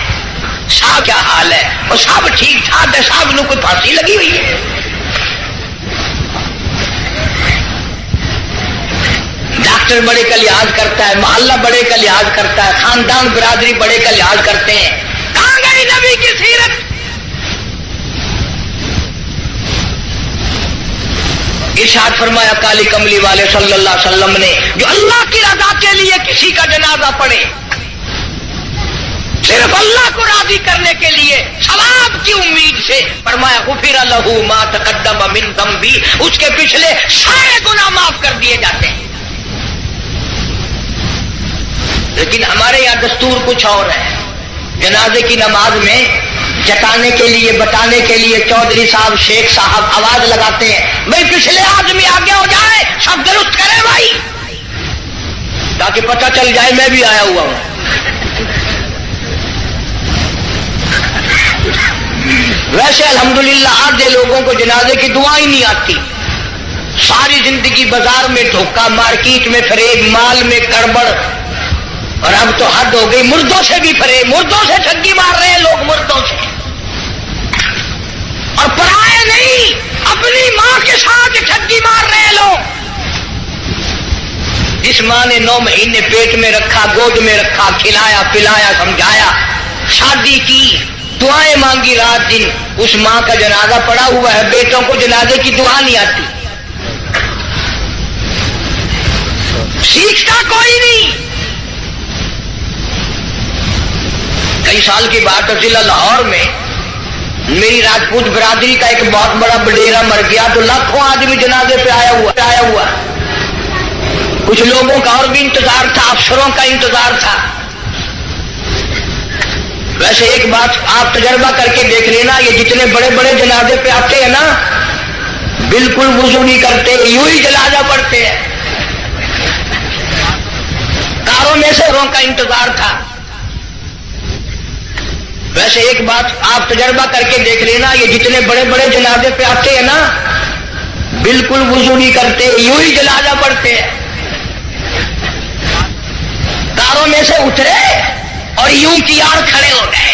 صاحب کیا حال ہے، اور صاحب ٹھیک ٹھاک ہے، صاحب نے کوئی پھانسی لگی ہوئی ہے. ڈاکٹر بڑے کا لحاظ کرتا ہے، محلہ بڑے کا لحاظ کرتا ہے، خاندان برادری بڑے کا لحاظ کرتے ہیں. کہاں گئی نبی کی سیرت؟ ارشاد فرمایا کالی کملی والے صلی اللہ علیہ وسلم نے جو اللہ کی رضا کے لیے کسی کا جنازہ پڑھے، صرف اللہ کو راضی کرنے کے لیے ثواب کی امید سے، فرمایا غفر لہ ما تقدم من ذنبی، اس کے پچھلے سارے گناہ معاف کر دیے جاتے ہیں. لیکن ہمارے یہاں دستور کچھ اور ہے. جنازے کی نماز میں جتانے کے لیے، بتانے کے لیے چودھری صاحب، شیخ صاحب آواز لگاتے ہیں بھائی پچھلے آدمی آگے ہو جائے، سب درست کرے بھائی، تاکہ پتہ چل جائے میں بھی آیا ہوا ہوں. ویسے الحمدللہ آدھے لوگوں کو جنازے کی دعا ہی نہیں آتی. ساری زندگی بازار میں دھوکہ، مارکیٹ میں فریب، مال میں گڑبڑ، اور اب تو حد ہو گئی مردوں سے بھی فریب، مردوں سے ٹھگی مار رہے ہیں لوگ، مردوں سے. اور پرائے نہیں، اپنی ماں کے ساتھ ٹھگی مار رہے ہیں لوگ. جس ماں نے 9 مہینے پیٹ میں رکھا، گود میں رکھا، کھلایا پلایا سمجھایا، شادی کی، دعائیں مانگی رات دن، اس ماں کا جنازہ پڑا ہوا ہے، بیٹوں کو جنازے کی دعا نہیں آتی. سیکھتا کوئی نہیں. کئی سال کی بات ہے، ضلع لاہور میں میری راجپوت برادری کا ایک بہت بڑا بڈیرا مر گیا تو لاکھوں آدمی جنازے پہ آیا ہوا. کچھ لوگوں کا اور بھی انتظار تھا، افسروں کا انتظار تھا. ویسے ایک بات آپ تجربہ کر کے دیکھ لینا، یہ جتنے بڑے بڑے جنازے پہ آتے ہیں نا بالکل وضو نہیں کرتے، یوں ہی جنازہ پڑھتے ہیں. کاروں میں سے روں کا انتظار تھا. ویسے ایک بات آپ تجربہ کر کے دیکھ لینا، یہ جتنے بڑے بڑے جنازے پہ آتے ہیں نا بالکل وضو نہیں کرتے، یوں ہی جنازہ پڑھتے ہیں. کاروں میں سے اترے اور یوں کی آڑ کھڑے ہو گئے.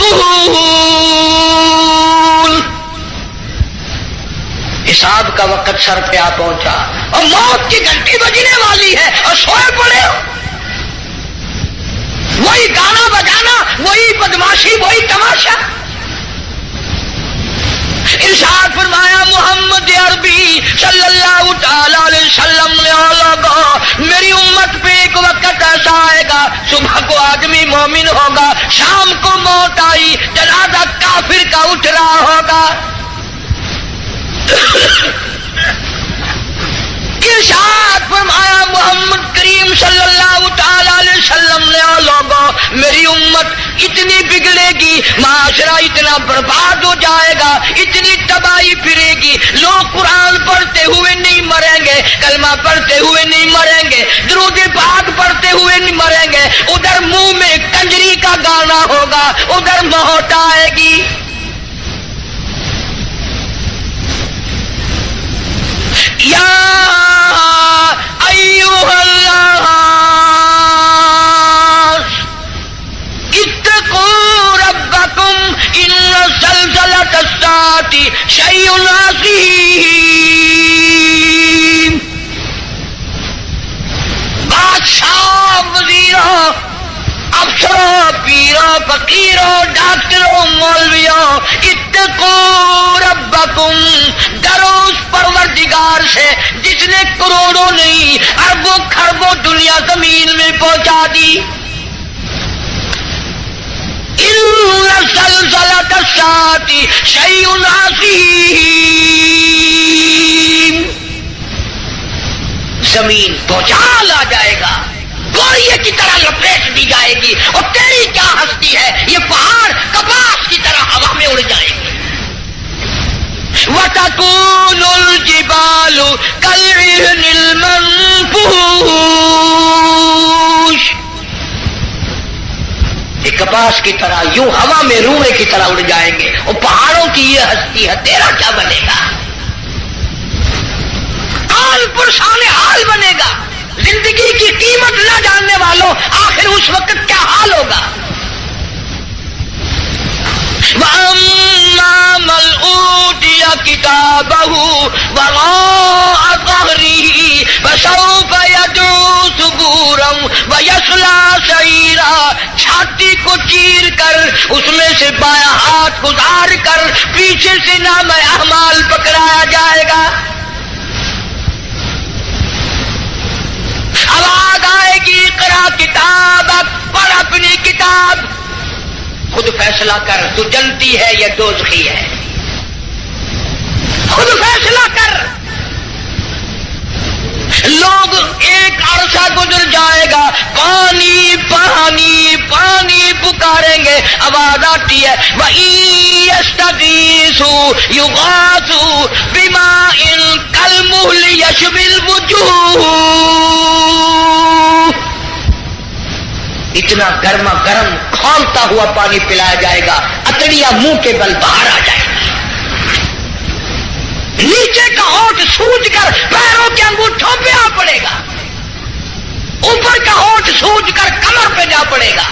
ينطقون. حساب کا وقت سر پہ آ پہنچا اور موت کی گھنٹی بجنے والی ہے اور سوئے پڑے ہو. وہی گانا بجانا، وہی بدماشی، وہی تماشا. ارشاد فرمایا محمد عربی صلی اللہ تعالی علیہ وسلم نے لوگوں، میری امت پہ ایک وقت ایسا آئے گا، صبح کو آدمی مومن ہوگا، شام کو موت آئی جنازہ کافر کا اٹھ رہا ہوگا. ارشاد فرمایا محمد کریم صلی اللہ تعالی علیہ وسلم نے لوگوں، میری امت اتنی بگڑے گی، معاشرہ اتنا برباد ہو جائے گا، اتنی تباہی پھرے گی، لوگ قرآن پڑھتے ہوئے نہیں مریں گے، کلمہ پڑھتے ہوئے نہیں مریں گے، درود پاک پڑھتے ہوئے نہیں مریں گے، ادھر منہ میں کنجری کا گانا ہوگا، ادھر موت آئے گی. یا ایھا الناس اتقوا ربکم ان زلزلۃ الساعۃ شیء عظیم. بادشاہ، وزیروں، افسروں، پیروں، فقیروں، ڈاکٹروں، مولویوں، اتقوا ربکم، ڈرو اس پروردگار سے جس نے کروڑوں نہیں اربوں خربوں دنیا زمین میں پہنچا دی. ان زلزلۃ الساعۃ شیء عظیم. زمین بھوچال آ جائے گا، گوریے کی طرح لپیٹ دی جائے گی، اور تیری کیا ہستی ہے، یہ پہاڑ کپاس کی طرح ہوا میں اڑ جائیں گے. وَتَكُونُ الْجِبَالُ كَالْعِهْنِ الْمَنفُوشِ. یہ کپاس کی طرح یوں ہوا میں روئے کی طرح اڑ جائیں گے، اور پہاڑوں کی یہ ہستی ہے، تیرا کیا بنے گا؟ حال پرسان حال بنے گا. زندگی کی قیمت نہ جاننے والوں آخر اس وقت کیا حال ہوگا؟ وَأَمَّا مَنْ أُوتِيَ كِتَابَهُ وَرَاءَ ظَهْرِهِ فَسَوْفَ يَدْعُو ثُبُورًا وَيَصْلَىٰ سَعِيرًا. چھاتی کو چیر کر اس میں سے بایاں ہاتھ گزار کر پیچھے سے نام اعمال پکڑایا جائے گا. آواز آئے گی، اقرا کتابک، پڑھ اپنی کتاب، خود فیصلہ کر تو جنتی ہے یا دوزخی ہے، خود فیصلہ کر. لوگ ایک عرصہ گزر جائے گا، پانی پانی پانی پکاریں گے، آواز آتی ہے وَإِن يَسْتَغِيثُوا يُغَاثُوا بِمَاءٍ كَالْمُهْلِ يَشْوِي الْوُجُوهَ. اتنا گرما گرم کھولتا ہوا پانی پلایا جائے گا، اتڑیاں منہ کے بل باہر آ جائے گا. نیچے کا ہونٹ سوج کر پیروں کے انگوٹھوں پہ آ پڑے گا، اوپر کا ہونٹ سوج کر کمر پہ جا پڑے گا.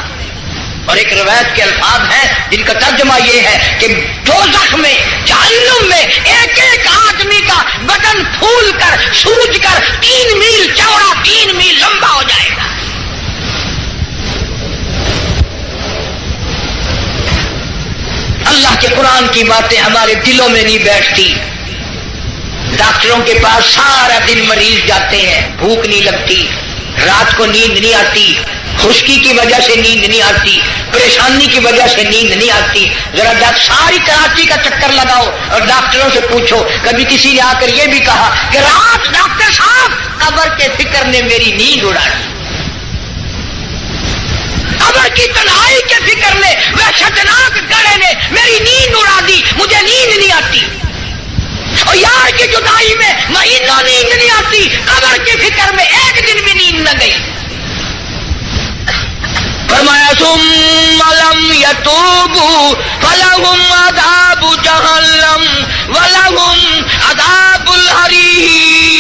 اور ایک روایت کے الفاظ ہیں جن کا ترجمہ یہ ہے کہ دوزخ میں، جہنم میں ایک ایک آدمی کا بدن پھول کر سوج کر 3 میل چوڑا 3 میل لمبا ہو جائے گا. اللہ کے قرآن کی باتیں ہمارے دلوں میں نہیں بیٹھتی. ڈاکٹروں کے پاس سارا دن مریض جاتے ہیں، بھوک نہیں لگتی، رات کو نیند نہیں آتی، خشکی کی وجہ سے نیند نہیں آتی، پریشانی کی وجہ سے نیند نہیں آتی. ذرا ساری کراچی کا چکر لگاؤ اور ڈاکٹروں سے پوچھو، کبھی کسی نے آ کر یہ بھی کہا کہ رات ڈاکٹر صاحب قبر کے فکر نے میری نیند اڑا دی، قبر کی تنہائی کے فکر نے، وحشتناک گڑھے نے میری نیند اڑا دی، مجھے نیند نہیں آتی. اور یار کی جدائی میں مہینوں نیند نہیں آتی، قبر کی فکر میں ایک دن بھی نیند نہ گئی. فرمایا ثم لم يتوبوا فلهم عذاب جہنم ولهم عذاب الحریق.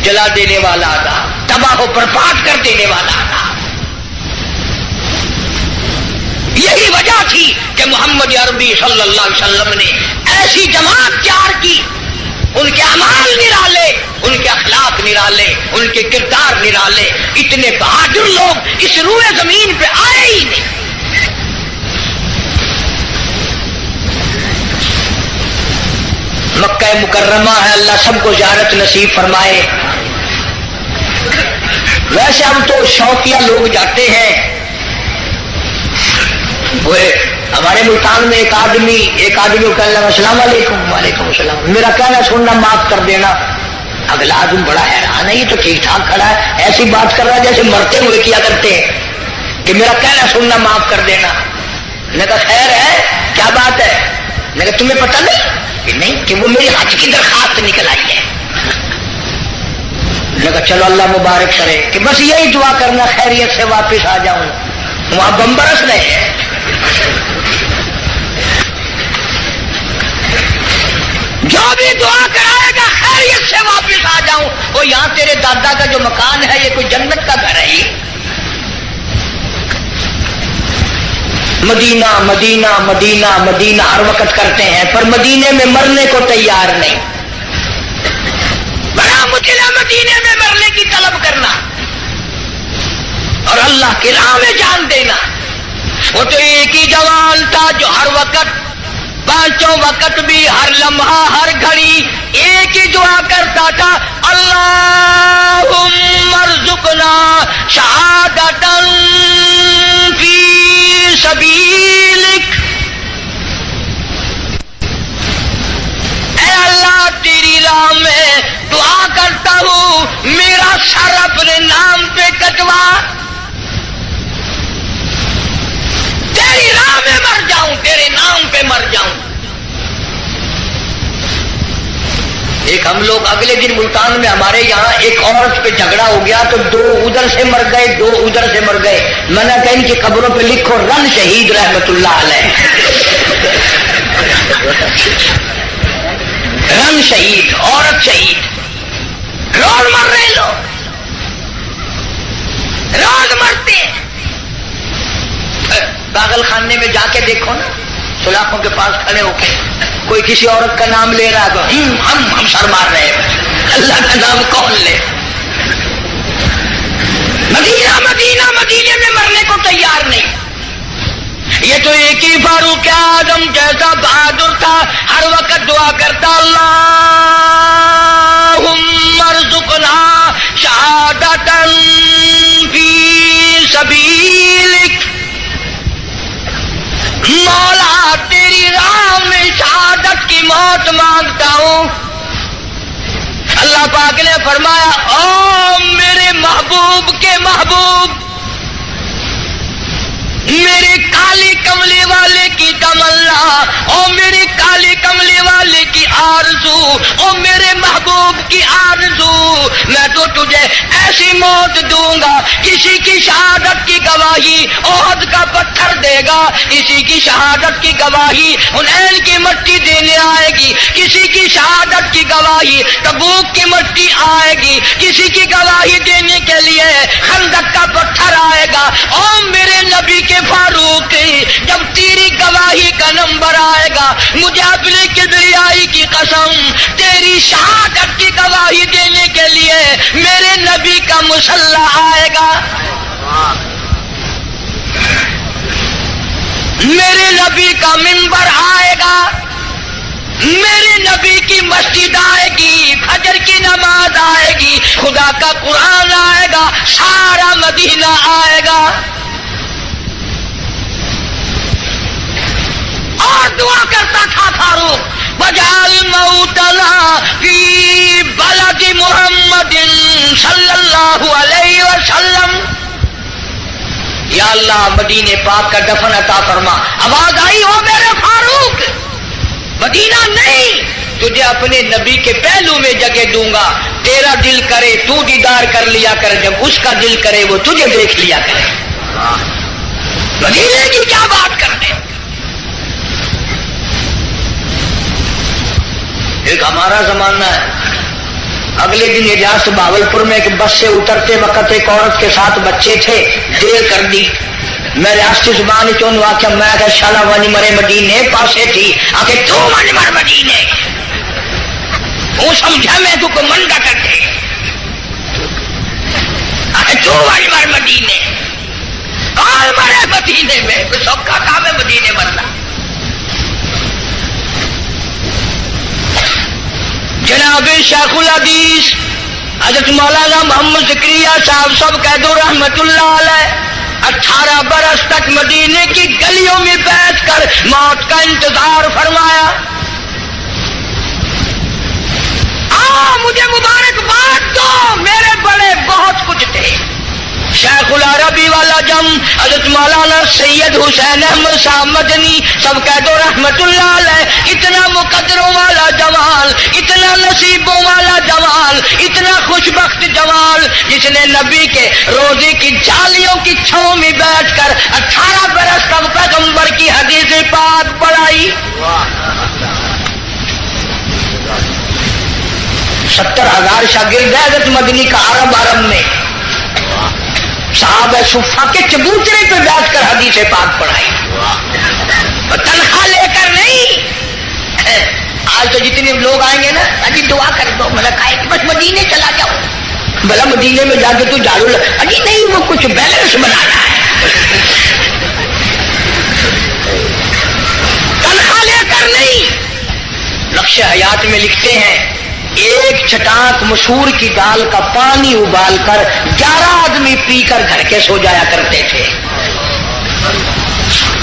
جلا دینے والا عذاب، تباہ و برباد کر دینے والا عذاب. یہی وجہ تھی کہ محمد عربی صلی اللہ علیہ وسلم نے ایسی جماعت تیار کی، ان کے اعمال نرالے، ان کے اخلاق نرالے، ان کے کردار نرالے، اتنے بہادر لوگ اس روئے زمین پہ آئے ہی نہیں۔ مکہ مکرمہ ہے، اللہ سب کو زیارت نصیب فرمائے۔ ویسے ہم تو شوقیہ لوگ جاتے ہیں۔ وہ ہمارے ملتان میں ایک آدمی کو کہنے لگا السلام علیکم، وعلیکم السلام، میرا کہنا سننا معاف کر دینا۔ اگلا آدمی بڑا حیران ہے، یہ تو ٹھیک ٹھاک کھڑا ہے، ایسی بات کر رہا ہے جیسے مرتے ہوئے کیا کرتے ہیں کہ میرا کہنا سننا معاف کر دینا۔ میں نے کہا خیر ہے، کیا بات ہے؟ میں نے کہا تمہیں پتہ نہیں کہ نہیں کہ وہ میری حج کی درخواست نکل آئی ہے۔ میں نے کہا چلو اللہ مبارک کرے، کہ بس یہی دعا کرنا خیریت سے واپس آ جاؤں۔ وہاں بم برس رہے ہیں۔ جو بھی دعا کرائے گا خیریت سے واپس آ جاؤں۔ وہ یہاں تیرے دادا کا جو مکان ہے یہ کوئی جنت کا گھر ہے ہی؟ مدینہ مدینہ مدینہ مدینہ ہر وقت کرتے ہیں، پر مدینے میں مرنے کو تیار نہیں۔ بڑا مشکل ہے مدینے میں مرنے کی طلب کرنا اور اللہ کی راہ میں جان دینا۔ وہ تو ایک ہی جوان تھا جو ہر وقت، پانچوں وقت بھی، ہر لمحہ ہر گھڑی ایک ہی دعا کرتا تھا، اللہم ارزقنا شہادۃ فی سبیلک۔ اے اللہ تیری راہ میں دعا کرتا ہوں، میرا سر اپنے نام پہ کٹوا، تیری راہ میں مر جاؤں، تیرے نام پہ مر جاؤں۔ ایک ہم لوگ اگلے دن ملتان میں ہمارے یہاں ایک عورت پہ جھگڑا ہو گیا تو دو ادھر سے مر گئے، دو ادھر سے مر گئے۔ میں نے کہا ان کی قبروں پہ لکھو رن شہید رحمت اللہ علیہ، رن شہید، عورت شہید، روز مر رہے لوگ، روز مرتے ہیں۔ پاگل خانے میں جا کے دیکھو نا، سلاخوں کے پاس کھڑے ہو کے کوئی کسی عورت کا نام لے رہا ہے تو ہم سر مار رہے ہیں، اللہ کا نام کون لے؟ مدینہ مدینہ مدینے میں مرنے کو تیار نہیں۔ یہ تو ایک ہی فاروق اعظم جیسا بہادر تھا، ہر وقت دعا کرتا اللہم ارزقنا شہادۃ فی سبیلک۔ مولا تیری راہ میں شہادت کی موت مانگتا ہوں۔ اللہ پاک نے فرمایا او میرے محبوب کے محبوب، میرے کالی کملی والے کی تمنا، او میرے کالی کملی والے کی آرزو، او میرے محبوب کی آرزو، میں تو تجھے ایسی موت دوں گا، کسی کی شہادت کی گواہی احد کا پتھر دے گا، کسی کی شہادت کی گواہی حنین کی مٹی دینے آئے گی، کسی کی شہادت کی گواہی تبوک کی مٹی آئے گی، کسی کی گواہی دینے کے لیے خندق کا پتھر آئے گا۔ او میرے نبی کے فاروق، جب تیری گواہی کا نمبر آئے گا، مجھے اپنی کبریائی کی قسم تیری شہادت کی گواہی دینے کے لیے میرے نبی کا مسلح آئے گا، میرے نبی کا منبر آئے گا، میرے نبی کی مسجد آئے گی، فجر کی نماز آئے گی، خدا کا قرآن آئے گا، سارا مدینہ آئے گا۔ اور دعا کرتا تھا فاروق وجعل موتنا فی بلد محمد صلی اللہ علیہ وسلم، یا اللہ مدینے پاک کا دفن عطا فرما۔ آواز آئی ہو میرے فاروق، مدینہ نہیں، تجھے اپنے نبی کے پہلو میں جگہ دوں گا، تیرا دل کرے تو دیدار کر لیا کر، جب اس کا دل کرے وہ تجھے دیکھ لیا کرے۔ مدینے کی کیا بات کرتے؟ ایک ہمارا زمانہ ہے، اگلے دن ریاست بہاولپور میں ایک بس سے اترتے وقت ایک عورت کے ساتھ بچے تھے، دیر کر دی، میں ریاستی زبان چون آخیا میں کہ شالا ونج مرے مدینے پاسے تھی آ کے تو ونج مر مدینے وہ سمجھا میں تو کو منڈا کرتے آ کے تو ونج مر مدینے کون مرے مدینے میں کوئی سوکھا کام ہے مدینے مرنا. جناب شیخ الحدیث حضرت مولانا محمد زکریا صاحب سب کہہ دو رحمت اللہ علیہ 18 برس تک مدینے کی گلیوں میں بیٹھ کر موت کا انتظار فرمایا. مجھے مبارکباد دو میرے بڑے بہت کچھ تھے. شیخ العربی والا جم حضرت مولانا سید حسین احمد صاحب مدنی سب کہہ دو رحمت اللہ علیہ. اتنا مقدروں والا جمال, اتنا نصیبوں والا جمال, اتنا خوش بخت جمال جس نے نبی کے روزے کی جالیوں کی چھاؤں میں بیٹھ کر 18 برس تک پیغمبر کی حدیث پاک پڑھائی. 70,000 شاگرد ہے حضرت مدنی کا عرب میں. صحابہ صفا کے چبوترے پہ بیٹھ کر حدیث پاک پڑھائی. تنخواہ لے کر نہیں. آج تو جتنے لوگ آئیں گے نا اجی دعا کر دو میں نے کہا کہ بس مدینے چلا جاؤ. بھلا مدینے میں جا کے تو جھاڑو اجی نہیں وہ کچھ بیلنس بنانا ہے. تنخواہ لے کر نہیں. نقش حیات میں لکھتے ہیں ایک چھٹانک مسور کی دال کا پانی ابال کر 11 آدمی پی کر گھر کے سو جایا کرتے تھے.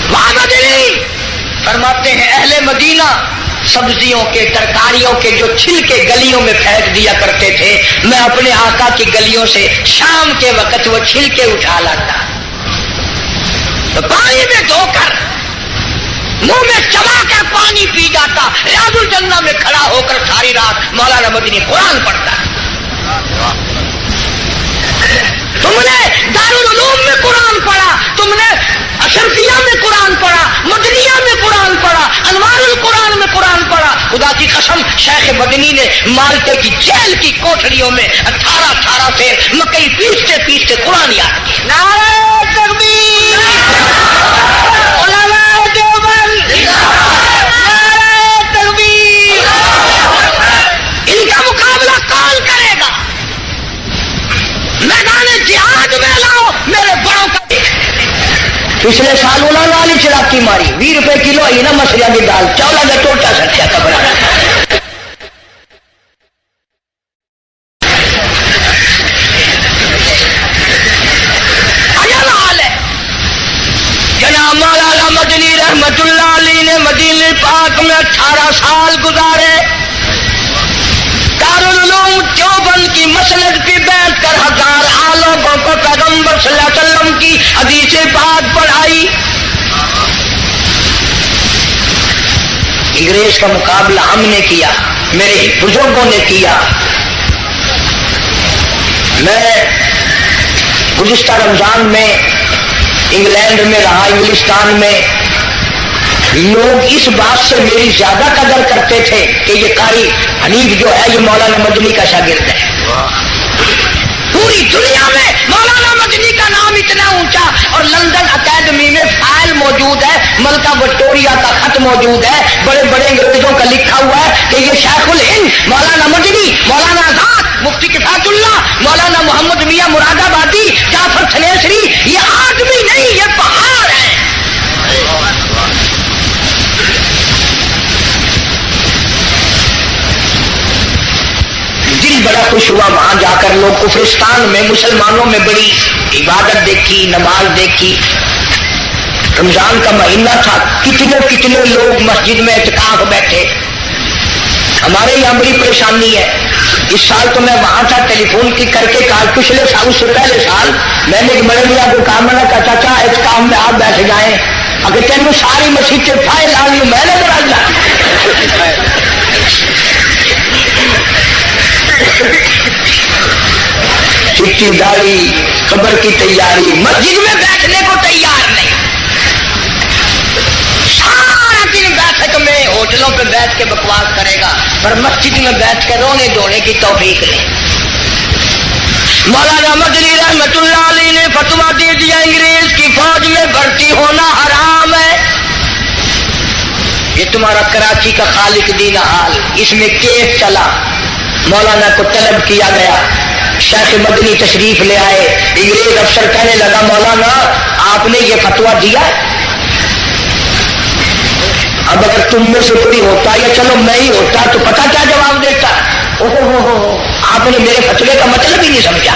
وہاں مدنی فرماتے ہیں اہل مدینہ سبزیوں کے ترکاریوں کے جو چھلکے گلیوں میں پھینک دیا کرتے تھے میں اپنے آقا کی گلیوں سے شام کے وقت وہ چھلکے اٹھا لاتا تو پانی میں دھو کر منہ میں چبا کر پانی پی جاتا. ریاض الجنہ میں کھڑا ہو کر ساری رات مولانا مدنی قرآن پڑھتا. تم نے دارالعلوم میں قرآن پڑھا, تم نے اشرفیہ میں قرآن پڑھا, مدنیہ میں قرآن پڑھا, انوار القرآن میں قرآن پڑھا. خدا کی قسم شیخ مدنی نے مالٹے کی جیل کی کوٹھڑیوں میں 18 سے مکئی پیستے پیستے قرآن یاد کیا. نعرہ تکبیر, علماء دیوبند, نعرہ تکبیر. ان کا مقابلہ کون کرے گا؟ میدان جہاد میں لاؤ میرے بڑوں کا. پچھلے سال انہوں نے والی چڑاکی ماری 20 روپے کلو آئی نا مسریاں کی دال چولا کا ٹوٹا سکیا قبر. جناب مولانا مدنی رحمت اللہ علیہ نے مدینہ پاک میں 18 سال گزارے. دارالعلوم دیوبند کی مسجد پہ بیٹھ کر 1000 لوگوں کو پیغمبر صلی اللہ علیہ وسلم کی حدیث پاک پڑھائی. انگریز کا مقابلہ ہم نے کیا, میرے بزرگوں نے کیا. میں گزشتہ رمضان میں انگلینڈ میں رہا, انگلستان میں. لوگ اس بات سے میری زیادہ قدر کرتے تھے کہ یہ قاری حنیف جو ہے یہ مولانا مدنی کا شاگرد ہے. پوری دنیا میں مولانا مدنی کا نام اتنا اونچا, اور لندن اکیڈمی میں فائل موجود ہے, ملکہ وکٹوریہ کا خط موجود ہے, بڑے بڑے انگریزوں کا لکھا ہوا ہے کہ یہ شیخ الہند مولانا مدنی, مولانا آزاد, مفتی کفایت اللہ, مولانا محمد میاں مراد آبادی, جعفر تھنیسری, یہ آدمی نہیں یہ پہاڑ ہے. دل بڑا خوش ہوا وہاں جا کر. لوگ کفرستان میں مسلمانوں میں بڑی عبادت دیکھی, نماز دیکھی. رمضان کا مہینہ تھا, کتنے لوگ مسجد میں اعتکاف بیٹھے. ہمارے یہاں بڑی پریشانی ہے. اس سال تو میں وہاں تھا, ٹیلی فون کی کر کے کہا پچھلے سال اس سے پہلے سال میں نے بڑے میاں کو کہا میں نے کہا چاچا اعتکاف میں آپ بیٹھ جائیں. اگر تینوں ساری مسجد سے فائل آ لی میں نے بڑھا چٹی داڑھی قبر کی تیاری, مسجد میں بیٹھنے کو تیار نہیں. سارا دن بیٹھک میں ہوٹلوں پہ بیٹھ کے بکواس کرے گا, پر مسجد میں بیٹھ کے رونے دھونے کی توفیق نہیں. مولانا مدنی رحمت اللہ علیہ نے فتویٰ دے دیا انگریز کی فوج میں بھرتی ہونا حرام ہے. یہ تمہارا کراچی کا خالق دین حال، اس میں کیس چلا، مولانا کو طلب کیا گیا، شیخ مدنی تشریف لے آئے. انگریز افسر کہنے لگا مولانا آپ نے یہ فتویٰ دیا، اب اگر تم میں سے کوئی ہوتا یا چلو میں ہی ہوتا تو پتہ کیا جواب دیتا. آپ نے میرے فتوے کا مطلب ہی نہیں سمجھا،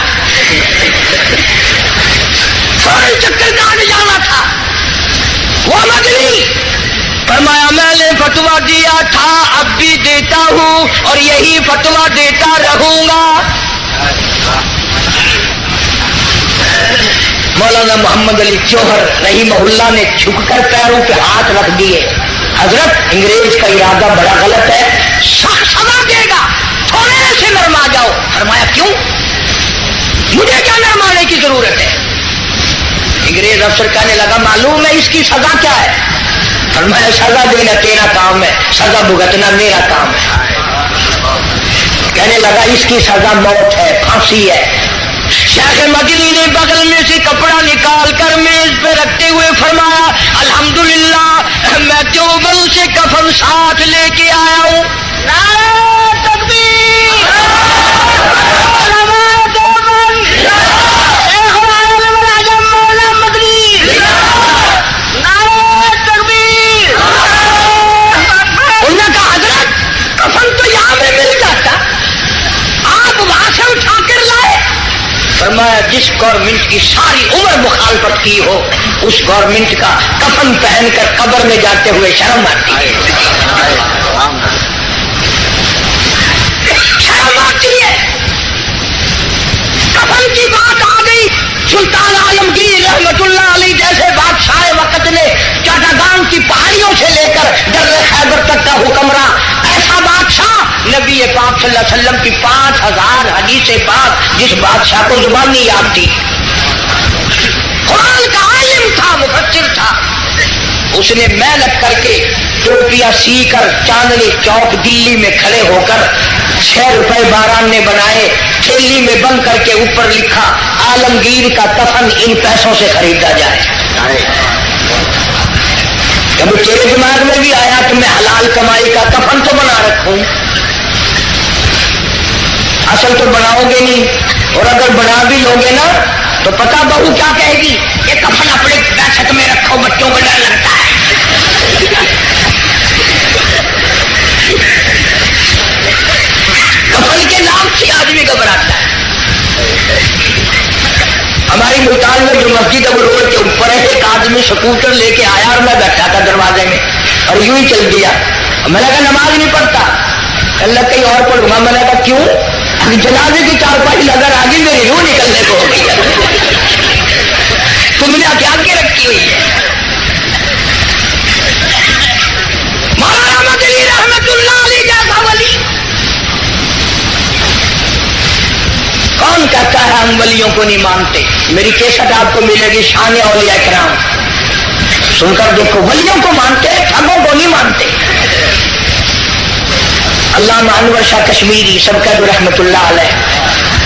فوراً چکر کاٹ جانا تھا. وہ مدنی فرمایا میں نے فتویٰ دیا تھا، اب بھی دیتا ہوں اور یہی فتویٰ دیتا رہوں گا. مولانا محمد علی جوہر رحمہ اللہ نے جھک کر پیروں پہ ہاتھ رکھ دیے. حضرت انگریز کا ارادہ بڑا غلط ہے، سخت سزا دے گا، تھوڑے سے نرما جاؤ. فرمایا کیوں؟ مجھے کیا نرمانے کی ضرورت ہے؟ انگریز افسر کہنے لگا معلوم ہے اس کی سزا کیا ہے؟ فرمایا سزا دینا تیرا کام ہے، سزا بھگتنا میرا کام ہے. کہنے لگا اس کی سزا موت ہے، پھانسی ہے. شیخ مدنی نے بغل میں سے کپڑا نکال کر میز پہ رکھتے ہوئے فرمایا الحمدللہ میں دیوبند سے کفن ساتھ لے کے آیا ہوں. نعرہ تکبیر، علماء دیوبند، شیخ العالم العظم مولانا مدنی، نعرہ تکبیر. انہوں نے کہا حضرت کفن تو یہاں میں مل جاتا، آپ وہاں سے اٹھا کر لائے. فرمایا جس گورنمنٹ کی ساری عمر مخالفت کی ہو اس گورنمنٹ کا کفن پہن کر قبر میں جاتے ہوئے شرم آتی ہے، شرم آتی ہے. کفن کی بات آ گئی، سلطان عالمگیر رحمت اللہ علیہ جیسے بادشاہ وقت نے چاٹاگان کی پہاڑیوں سے لے کر در خیبر تک کا حکمراں، ایسا بادشاہ نبی پاک صلی اللہ علیہ وسلم کی 5000 حدیث پاک جس بادشاہ کو زبانی یاد تھی، قرآن کا عالم تھا، مفسر تھا، اس نے محنت کر کے ٹوپیاں سی کر چاندنی چوک دلی میں کھڑے ہو کر 6 روپے باران نے بنائے، تھیلی میں بند کر کے اوپر لکھا عالمگیر کا کفن ان پیسوں سے خریدا جائے. جب تیرے دماغ میں بھی آیا کہ میں حلال کمائی کا کفن تو بنا رکھوں، اصل تو بناؤ گے نہیں، اور اگر بنا بھی لوگے نا تو پتہ بہو کیا کہے گی، یہ کفن اپنے دہشت میں رکھو، بچوں کو ڈر لگتا ہے. کفن کے نام سے آدمی گھبراتا ہے. ہماری ملتان میں جو مسجد اب روڈ کے اوپر ہے، ایک آدمی سکوٹر لے کے آیا اور میں بیٹھا تھا دروازے میں اور یوں ہی چل دیا. میں نے کہا نماز نہیں پڑھتا، اللہ کہیں اور پڑھوں گا. میں نے کہا کیوں؟ جنازے کی چارپائی نظر آ گئی، میری روح نکلنے کو ہو گئی. تم نے کیا کے رکھی ہوئی ہے؟ مولانا مدنی رحمت اللہ علیہ جیسا ولی کون کہتا ہے ہم ولیوں کو نہیں مانتے؟ میری کیسٹ آپ کو ملے گی شان اولیاء کرام، سن کر دیکھو. ولیوں کو مانتے، ٹھگوں کو نہیں مانتے. علامہ انور شاہ کشمیری سبقت رحمت اللہ علیہ،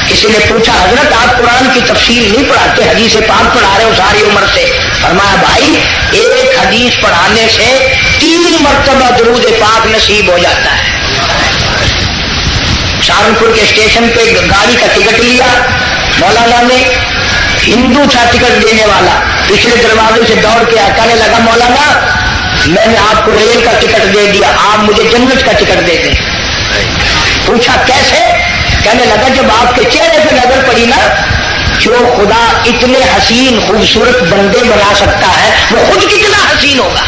کسی نے پوچھا حضرت آپ قرآن کی تفسیر نہیں پڑھاتے، حدیث پاک پڑھا رہے ہو ساری عمر سے؟ فرمایا بھائی ایک حدیث پڑھانے سے 3 مرتبہ درود پاک نصیب ہو جاتا ہے. سہارنپور کے اسٹیشن پہ گاڑی کا ٹکٹ لیا مولانا نے، ہندو تھا ٹکٹ دینے والا، پچھلے دروازے سے دوڑ کے کہنے لگا مولانا میں نے آپ کو ریل کا ٹکٹ دے دیا، آپ مجھے جنت کا ٹکٹ دے دیں. پوچھا کیسے؟ کہنے لگا جب آپ کے چہرے پہ نظر پڑی نا، جو خدا اتنے حسین خوبصورت بندے بنا سکتا ہے وہ خود کتنا حسین ہوگا.